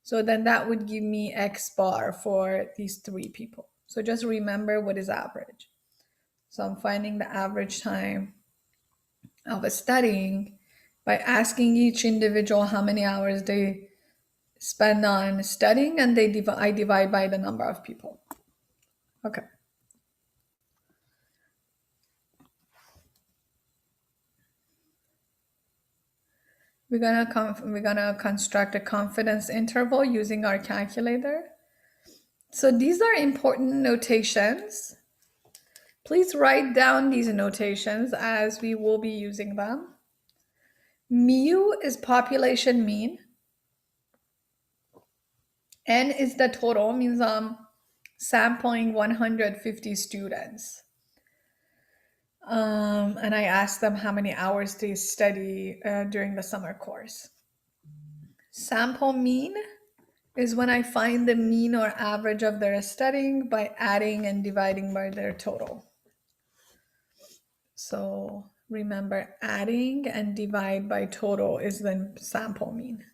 So then that would give me X bar for these 3 people. So just remember what is average. So I'm finding the average time of studying by asking each individual how many hours they spend on studying, and I divide by the number of people. Okay. We're gonna construct a confidence interval using our calculator. So these are important notations. Please write down these notations as we will be using them. Mu is population mean. N is the total, means I'm sampling 150 students. And I asked them how many hours they study during the summer course. Sample mean is when I find the mean or average of their studying by adding and dividing by their total. So remember, adding and divide by total is the sample mean.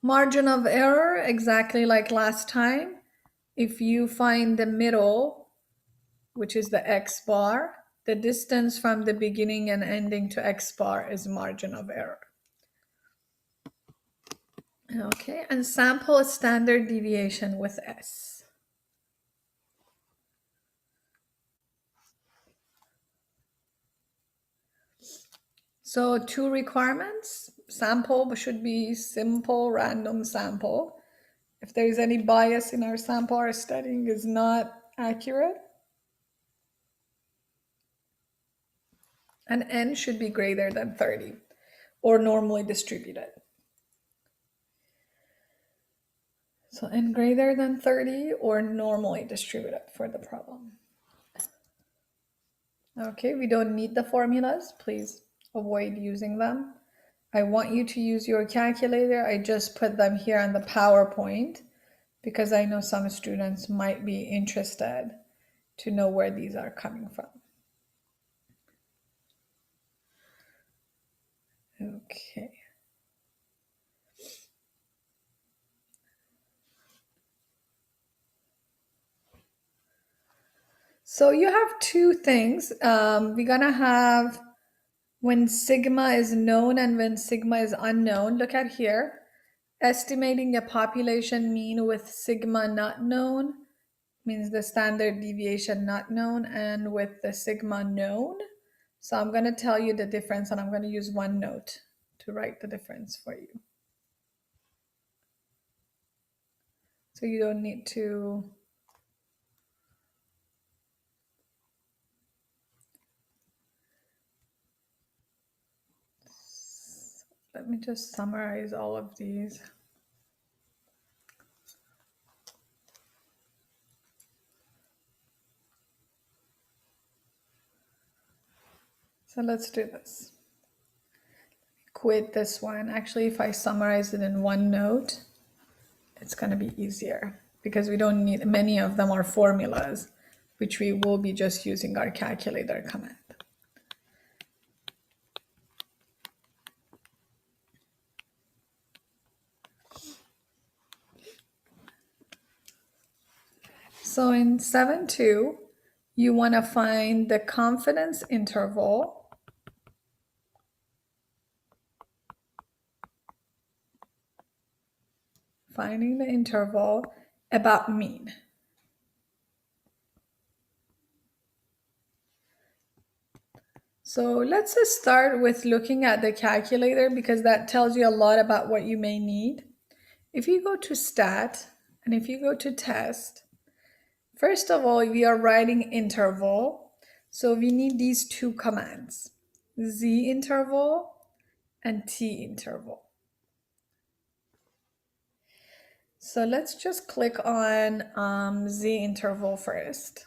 Margin of error, exactly like last time. If you find the middle, which is the X bar, the distance from the beginning and ending to X bar is margin of error. Okay, and sample standard deviation with S. So 2 requirements. Sample should be simple random sample. If there's any bias in our sample, our studying is not accurate. And N should be greater than 30 or normally distributed. So N greater than 30 or normally distributed for the problem. Okay, we don't need the formulas. Please avoid using them. I want you to use your calculator. I just put them here on the PowerPoint because I know some students might be interested to know where these are coming from. Okay. So you have 2 things. We're gonna have when sigma is known and when sigma is unknown. Look at here. Estimating a population mean with sigma not known means the standard deviation not known, and with the sigma known. So I'm going to tell you the difference, and I'm going to use one note to write the difference for you. So you don't need to let me just summarize all of these. So let's do this. Quit this one. Actually, if I summarize it in one note, it's going to be easier because we don't need many of them are formulas, which we will be just using our calculator command. So in 7.2, you want to find the confidence interval finding the interval about mean. So let's just start with looking at the calculator because that tells you a lot about what you may need. If you go to stat and if you go to test, first of all, we are writing interval. So we need these 2 commands, z interval and t interval. So let's just click on z interval first.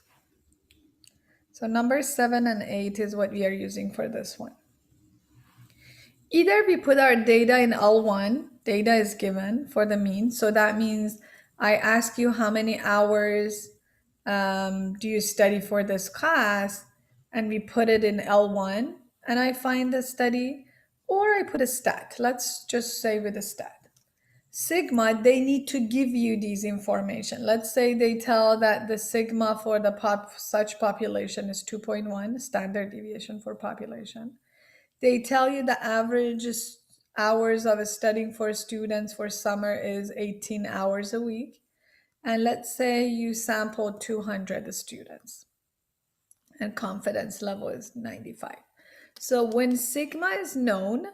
So number 7 and 8 is what we are using for this one. Either we put our data in L1, data is given for the mean. So that means I ask you how many hours do you study for this class, and we put it in L1 and I find the study, or I put a stat. Let's just say with a stat. Sigma, they need to give you these information. Let's say they tell that the sigma for the such population is 2.1, standard deviation for population. They tell you the average hours of studying for students for summer is 18 hours a week. And let's say you sample 200 students and confidence level is 95. So when sigma is known,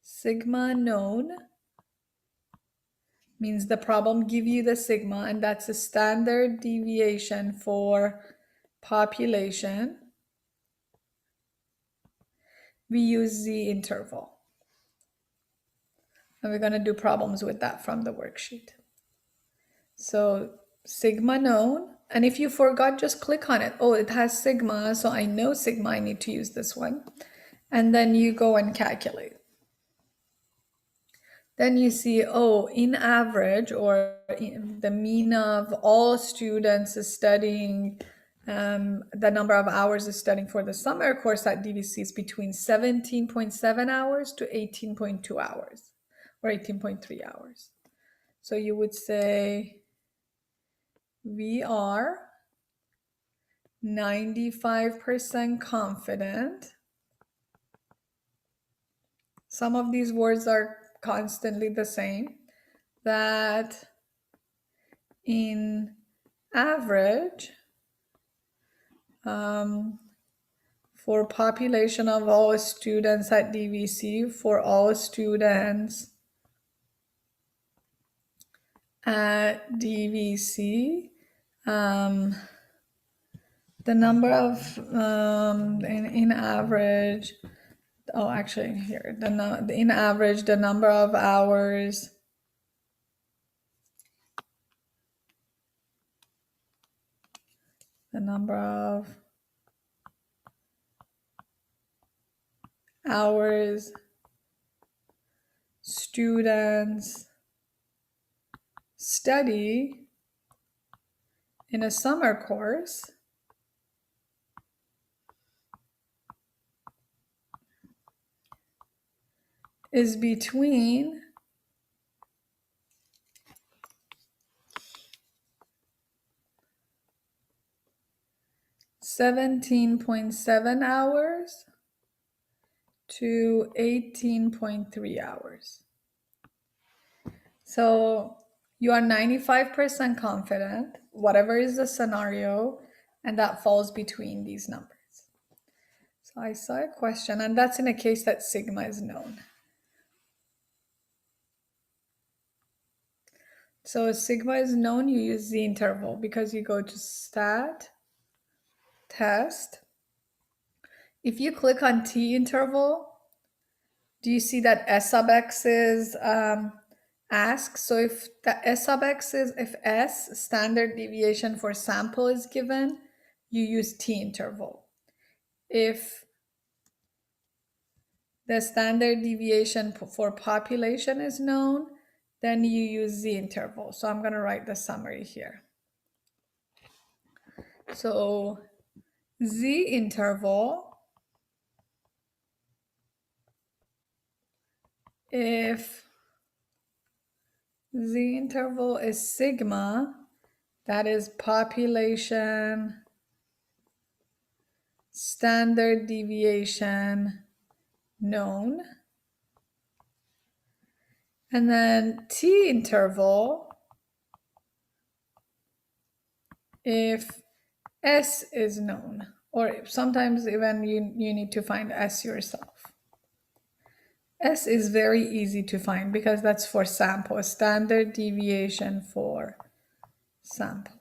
sigma known means the problem give you the sigma, and that's a standard deviation for population. We use Z interval. And we're going to do problems with that from the worksheet. So sigma known, and if you forgot, just click on it. Oh, it has sigma, so I know sigma, I need to use this one. And then you go and calculate. Then you see, oh, in average, or in the mean of all students is studying, the number of hours is studying for the summer course at DVC is between 17.7 hours to 18.2 hours, or 18.3 hours. So you would say, we are 95% confident. Some of these words are constantly the same, that in average, for population of all students at DVC, for all students at DVC, the number of in average, oh, actually here, in average, the number of hours students study in a summer course is between 17.7 hours to 18.3 hours. So you are 95% confident, whatever is the scenario, and that falls between these numbers. So I saw a question, and that's in a case that sigma is known. So if sigma is known, you use the interval, because you go to stat, test. If you click on T interval, do you see that S sub X is asked? So if the S sub X is, if S, standard deviation for sample, is given, you use T interval. If the standard deviation for population is known, then you use Z interval. So I'm going to write the summary here. So Z interval, if Z interval is sigma, that is population standard deviation known. And then T interval, if S is known, or sometimes even you need to find S yourself. S is very easy to find because that's for sample, standard deviation for sample.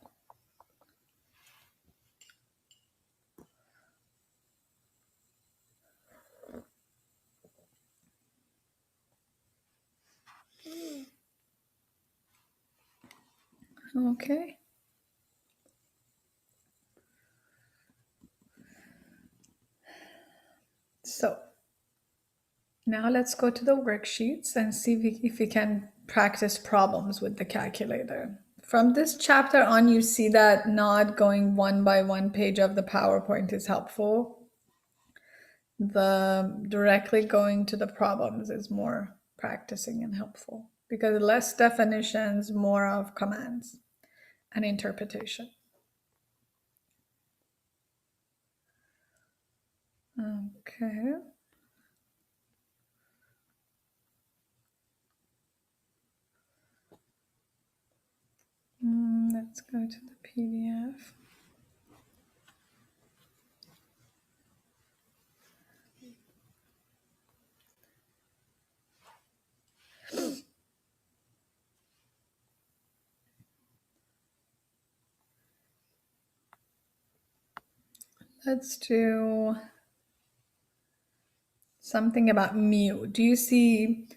Okay. So now let's go to the worksheets and see if we can practice problems with the calculator. From this chapter on, you see that not going one by one page of the PowerPoint is helpful. The directly going to the problems is more practicing and helpful, because less definitions, more of commands and interpretation. Okay. Let's go to the PDF. Let's do something about mu. Do you see,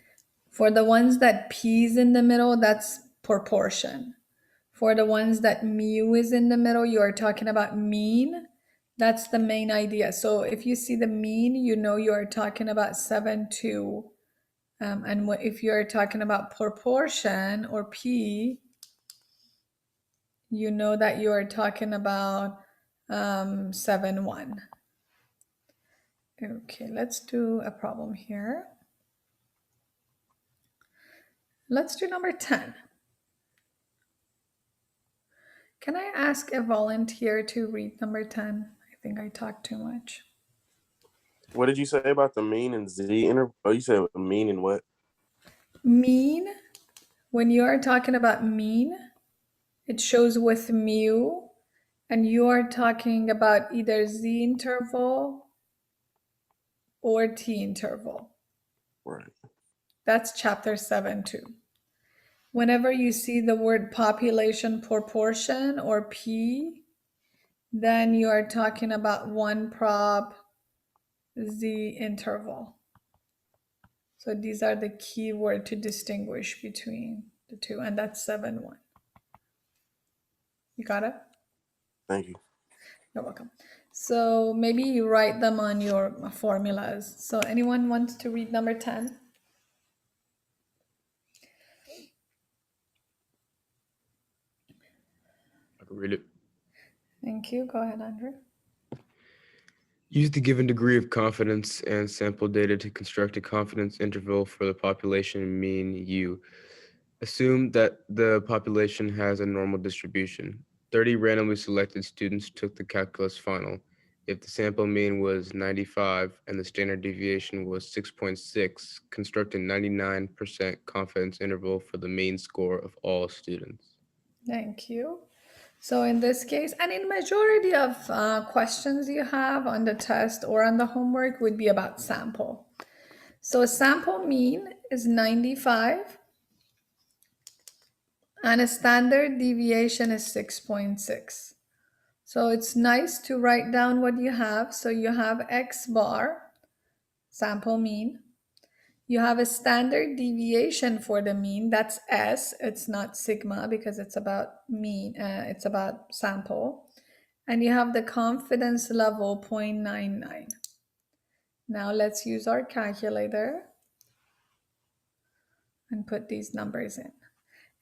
for the ones that p is in the middle, that's proportion. For the ones that mu is in the middle, you are talking about mean. That's the main idea. So if you see the mean, you know you are talking about 7, 2. And if you're talking about proportion or p, you know that you are talking about 7, 1. Okay, let's do a problem here. Let's do number 10. Can I ask a volunteer to read number 10? I think I talked too much. What did you say about the mean and z interval? Oh, you said mean and what? Mean, when you are talking about mean, it shows with mu, and you are talking about either z interval or t interval. Right. That's chapter 7 too. Whenever you see the word population proportion or p, then you are talking about one prop z interval. So these are the key word to distinguish between the two, and that's 7, 1. You got it? Thank you. You're welcome. So maybe you write them on your formulas. So anyone wants to read number 10? I can read it. Thank you. Go ahead, Andrew. Use the given degree of confidence and sample data to construct a confidence interval for the population mean U. Assume that the population has a normal distribution. 30 randomly selected students took the calculus final. If the sample mean was 95 and the standard deviation was 6.6, construct a 99% confidence interval for the mean score of all students. Thank you. So in this case, and in majority of questions you have on the test or on the homework would be about sample. So a sample mean is 95 and a standard deviation is 6.6. So it's nice to write down what you have. So you have X bar, sample mean. You have a standard deviation for the mean, that's S. It's not sigma because it's about mean, it's about sample. And you have the confidence level 0.99. Now let's use our calculator and put these numbers in.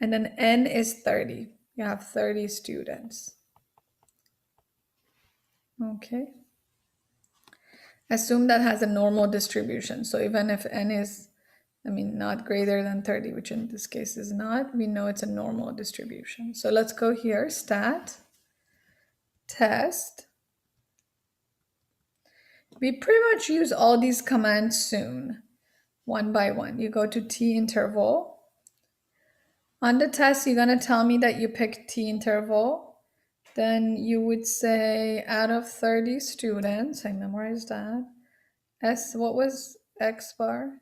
And then N is 30. You have 30 students. Okay. Assume that has a normal distribution. So even if N is, not greater than 30, which in this case is not, we know it's a normal distribution. So let's go here, stat, test. We pretty much use all these commands soon, one by one. You go to t interval. On the test, you're gonna tell me that you picked t interval. Then you would say out of 30 students, I memorized that. S, what was X bar?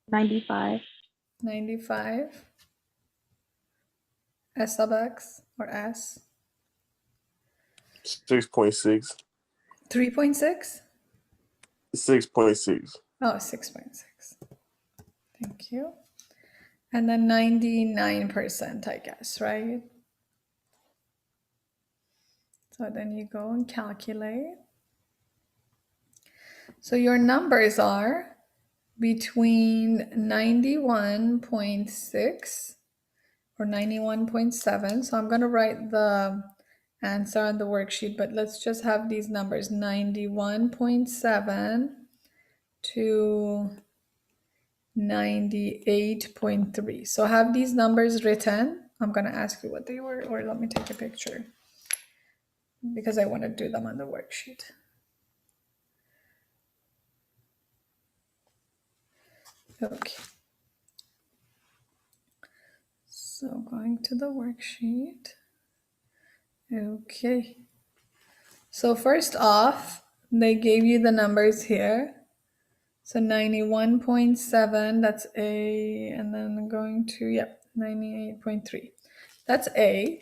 95. 95. S sub X or S? 6.6. 3.6? 6.6. Oh, 6.6. Thank you. And then 99%, I guess, right? So then you go and calculate. So your numbers are between 91.6 or 91.7. So I'm going to write the answer on the worksheet, but let's just have these numbers 91.7 to 98.3. So have these numbers written. I'm going to ask you what they were, or let me take a picture because I want to do them on the worksheet. Okay. So going to the worksheet. Okay. So first off, they gave you the numbers here. So 91.7, that's A, and then going to, yep, 98.3. That's A.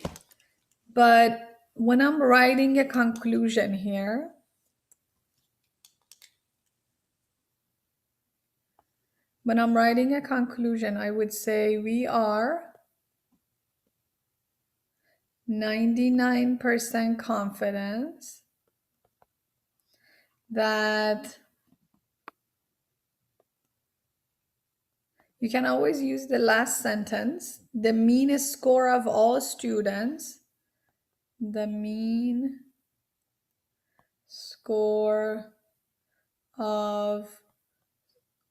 But when I'm writing a conclusion here, I would say we are 99% confidence that you can always use the last sentence. The mean score of all students, the mean score of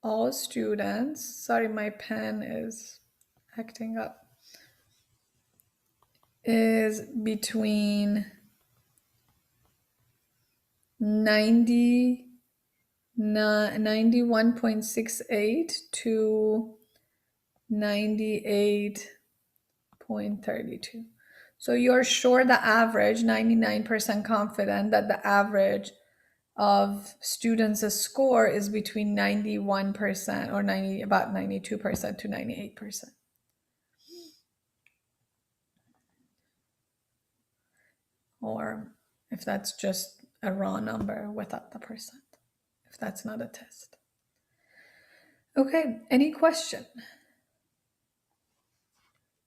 all students, sorry, my pen is acting up, is between 91.68 to 98.32. So you're sure the average, 99% confident that the average of students' score is between 91% or about 92% to 98%. Or if that's just a raw number without the percent, if that's not a test. Okay, any question?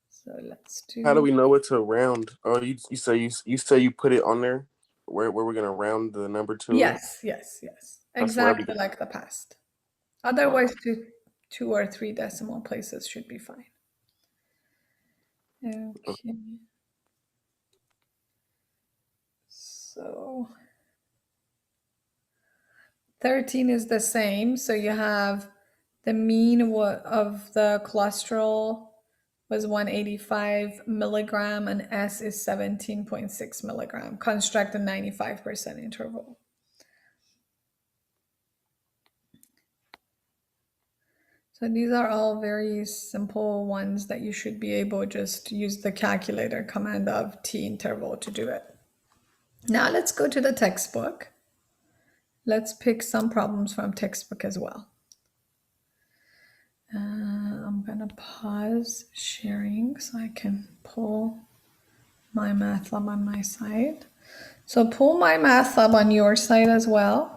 So let's do. How do we know what to round? Oh, you say you put it on there where we're gonna round the number to? Yes. That's Exactly right. like the past. Otherwise, two or three decimal places should be fine. Okay. So 13 is the same. So you have the mean of the cholesterol was 185 milligram and S is 17.6 milligram. Construct a 95% interval. So these are all very simple ones that you should be able to just use the calculator command of T interval to do it. Now let's go to the textbook. Let's pick some problems from textbook as well. I'm gonna pause sharing so I can pull MyMathLab on my side. So pull MyMathLab on your side as well.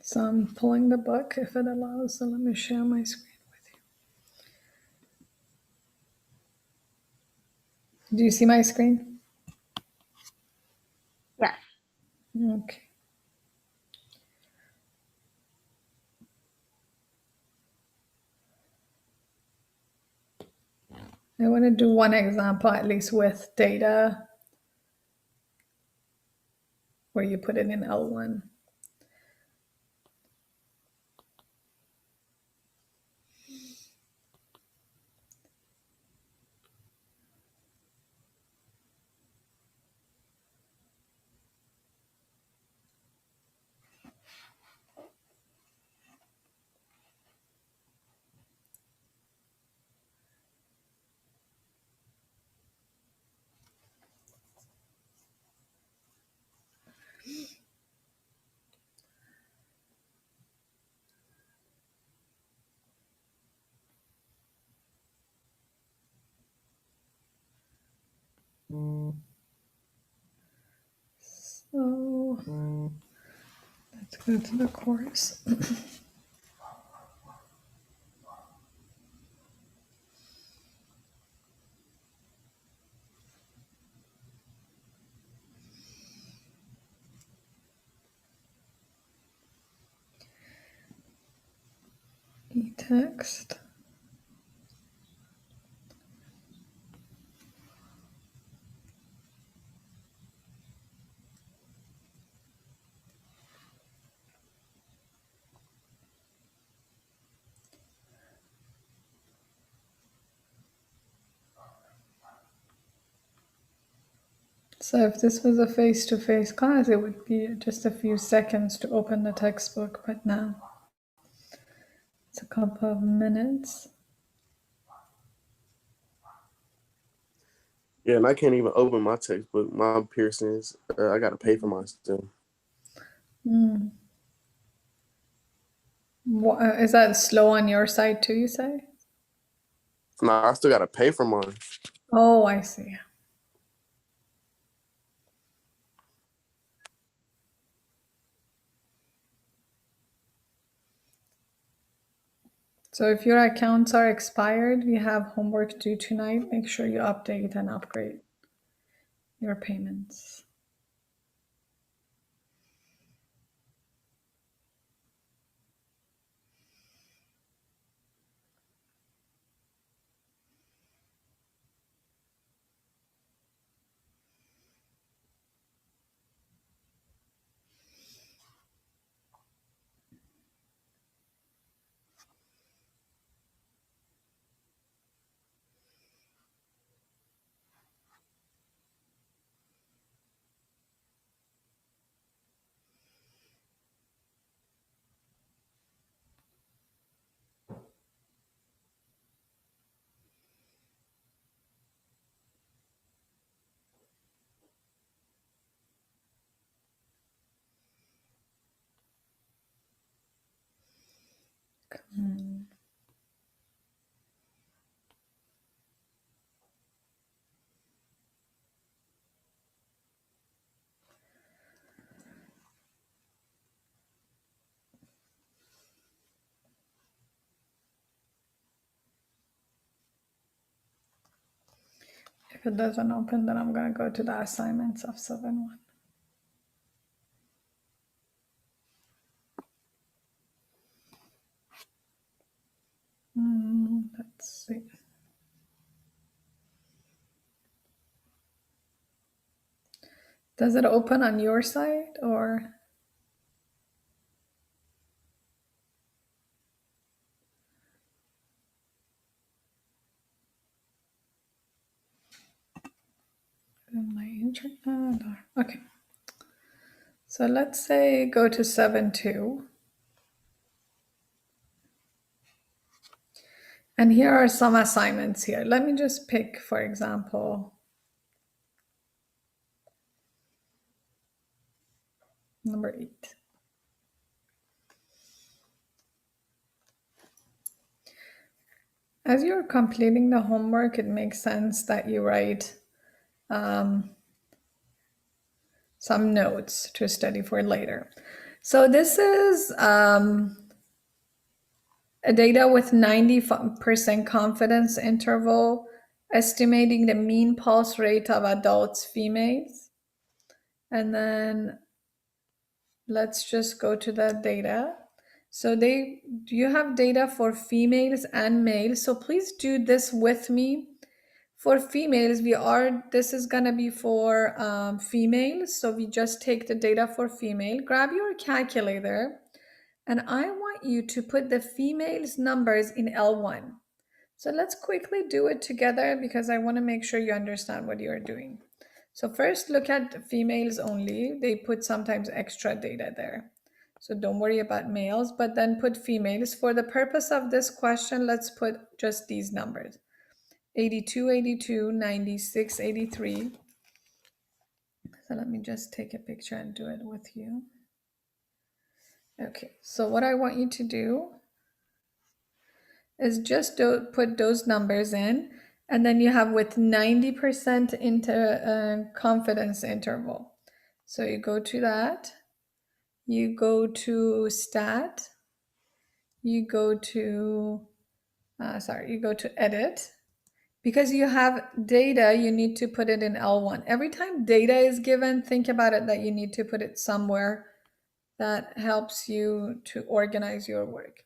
So I'm pulling the book if it allows. So let me share my screen with you. Do you see my screen? Yeah. Okay. I want to do one example at least with data where you put it in L1. Let's go to the course. E-text. So if this was a face-to-face class, it would be just a few seconds to open the textbook, but now it's a couple of minutes. Yeah, and I can't even open my textbook. My Pearsons, I got to pay for mine still. Is that slow on your side too, you say? No, I still got to pay for mine. Oh, I see. So if your accounts are expired, we have homework due tonight. Make sure you update and upgrade your payments. If it doesn't open, then I'm going to go to the assignments of 7-1. Let's see. Does it open on your side or? My internet? Okay. So let's say go to 7-2. And here are some assignments here. Let me just pick, for example, number 8. As you're completing the homework, it makes sense that you write some notes to study for later. So this is a data with 90% confidence interval, estimating the mean pulse rate of adults females. And then let's just go to the data. So you have data for females and males. So please do this with me. For females, this is gonna be for females. So we just take the data for female. Grab your calculator, and I want you to put the females' numbers in L1. So let's quickly do it together because I want to make sure you understand what you're doing. So first, look at females only. They put sometimes extra data there. So don't worry about males, but then put females. For the purpose of this question, let's put just these numbers. 82, 82, 96, 83. So let me just take a picture and do it with you. Okay, so what I want you to do is just put those numbers in, and then you have with 90% confidence interval. So you go to that, you go to stat, you go to, you go to edit. Because you have data, you need to put it in L1. Every time data is given, think about it that you need to put it somewhere that helps you to organize your work.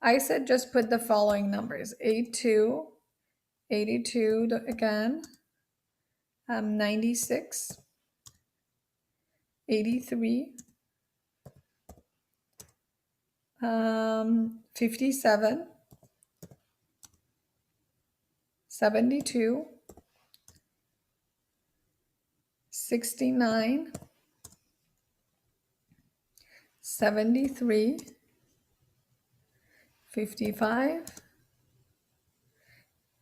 I said just put the following numbers: 82, 82 again, 96, 83, 57, 72, 69, 73, 55,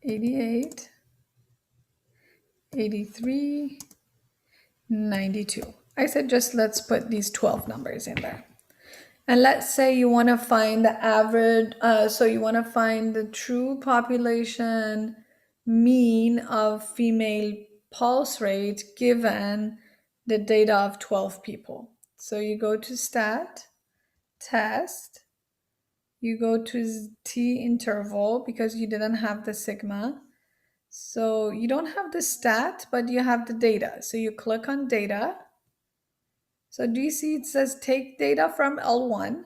88, 83, 92. I said just let's put these 12 numbers in there. And let's say you want to find the average, so you want to find the true population mean of female pulse rate given the data of 12 people. So you go to stat, test, you go to T interval because you didn't have the sigma. So you don't have the stat, but you have the data. So you click on data. So do you see it says take data from L1,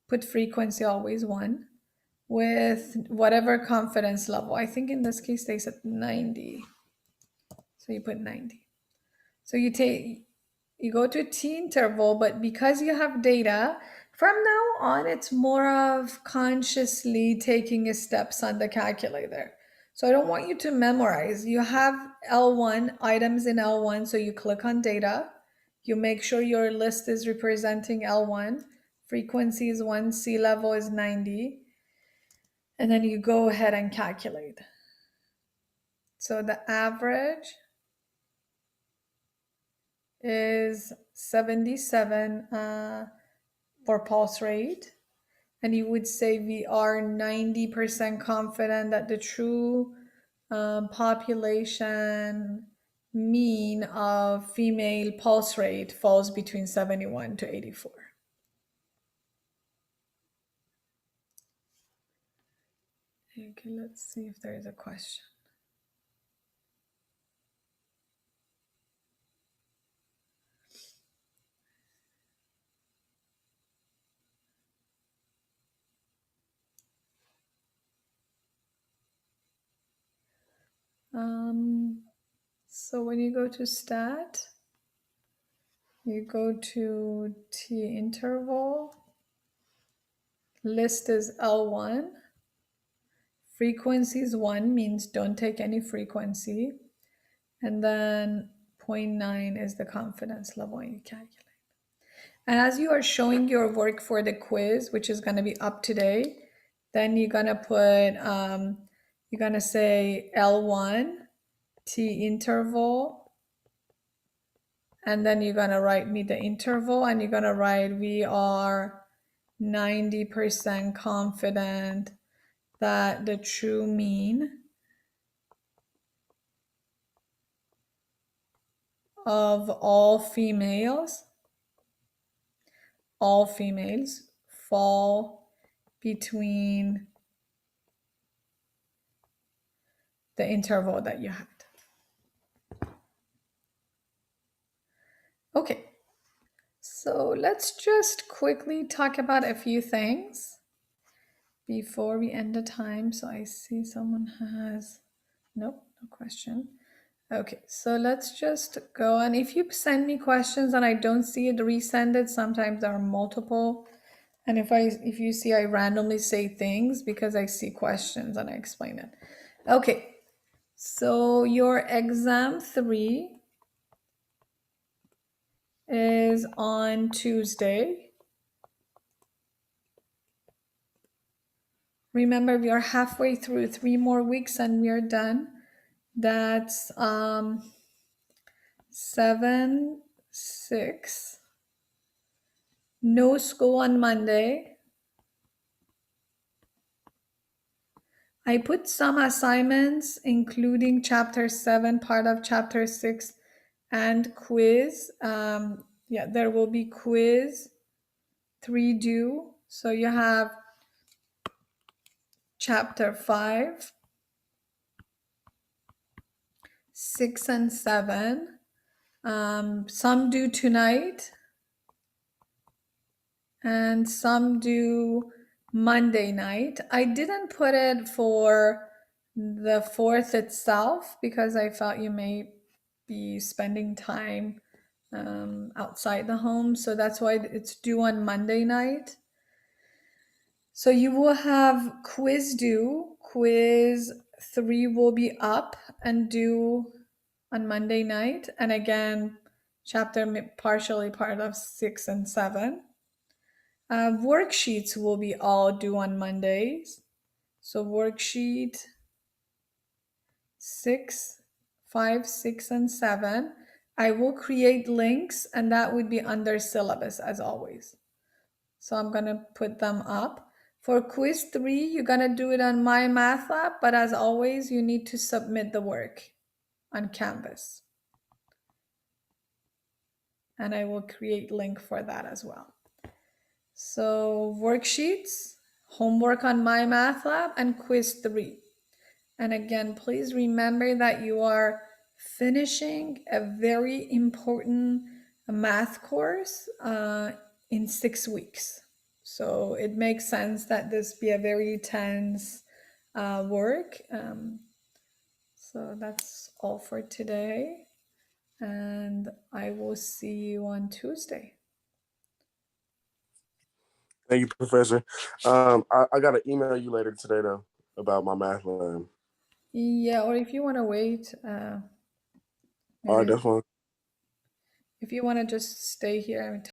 put frequency always 1, with whatever confidence level. I think in this case they said 90. So you put 90. So you go to T interval, but because you have data, from now on, it's more of consciously taking steps on the calculator. So I don't want you to memorize. You have L1, items in L1, so you click on data. You make sure your list is representing L1. Frequency is 1, sea level is 90. And then you go ahead and calculate. So the average is 77 for pulse rate. And you would say we are 90% confident that the true population mean of female pulse rate falls between 71 to 84. Okay, let's see if there is a question. So when you go to stat, you go to T interval, list is L1, frequency is 1, means don't take any frequency, and then 0.9 is the confidence level you calculate. And as you are showing your work for the quiz, which is going to be up today, then you're going to put, you're going to say L1, T interval, and then you're going to write me the interval, and you're going to write we are 90% confident that the true mean of all females fall between the interval that you had. Okay, so let's just quickly talk about a few things before we end the time. So I see someone has, nope, no question. Okay, so let's just go, and if you send me questions and I don't see it, resend it. Sometimes there are multiple, and if you see I randomly say things because I see questions and I explain it. Okay, so your exam 3 is on Tuesday. Remember, we are halfway through, 3 more weeks and we are done. That's 7, 6. No school on Monday. I put some assignments, including chapter 7, part of chapter 6, and quiz Yeah, there will be quiz 3 due. So you have chapter 5, 6, and 7. Some due tonight, and some due Monday night. I didn't put it for the 4th itself because I felt you may be spending time outside the home. So that's why it's due on Monday night. So you will have quiz due. Quiz 3 will be up and due on Monday night. And again, chapter partially part of 6 and 7. Worksheets will be all due on Mondays. So worksheet 6, 5, 6, and 7. I will create links, and that would be under syllabus as always. So I'm going to put them up. For quiz 3, you're going to do it on MyMathLab, but as always, you need to submit the work on Canvas. And I will create link for that as well. So worksheets, homework on MyMathLab, and quiz 3. And again, please remember that you are finishing a very important math course in 6 weeks. So it makes sense that this be a very tense work. So that's all for today. And I will see you on Tuesday. Thank you, Professor. I got to email you later today, though, about my math lab. Yeah, or if you want to wait, All right, that's fine. if you want to just stay here and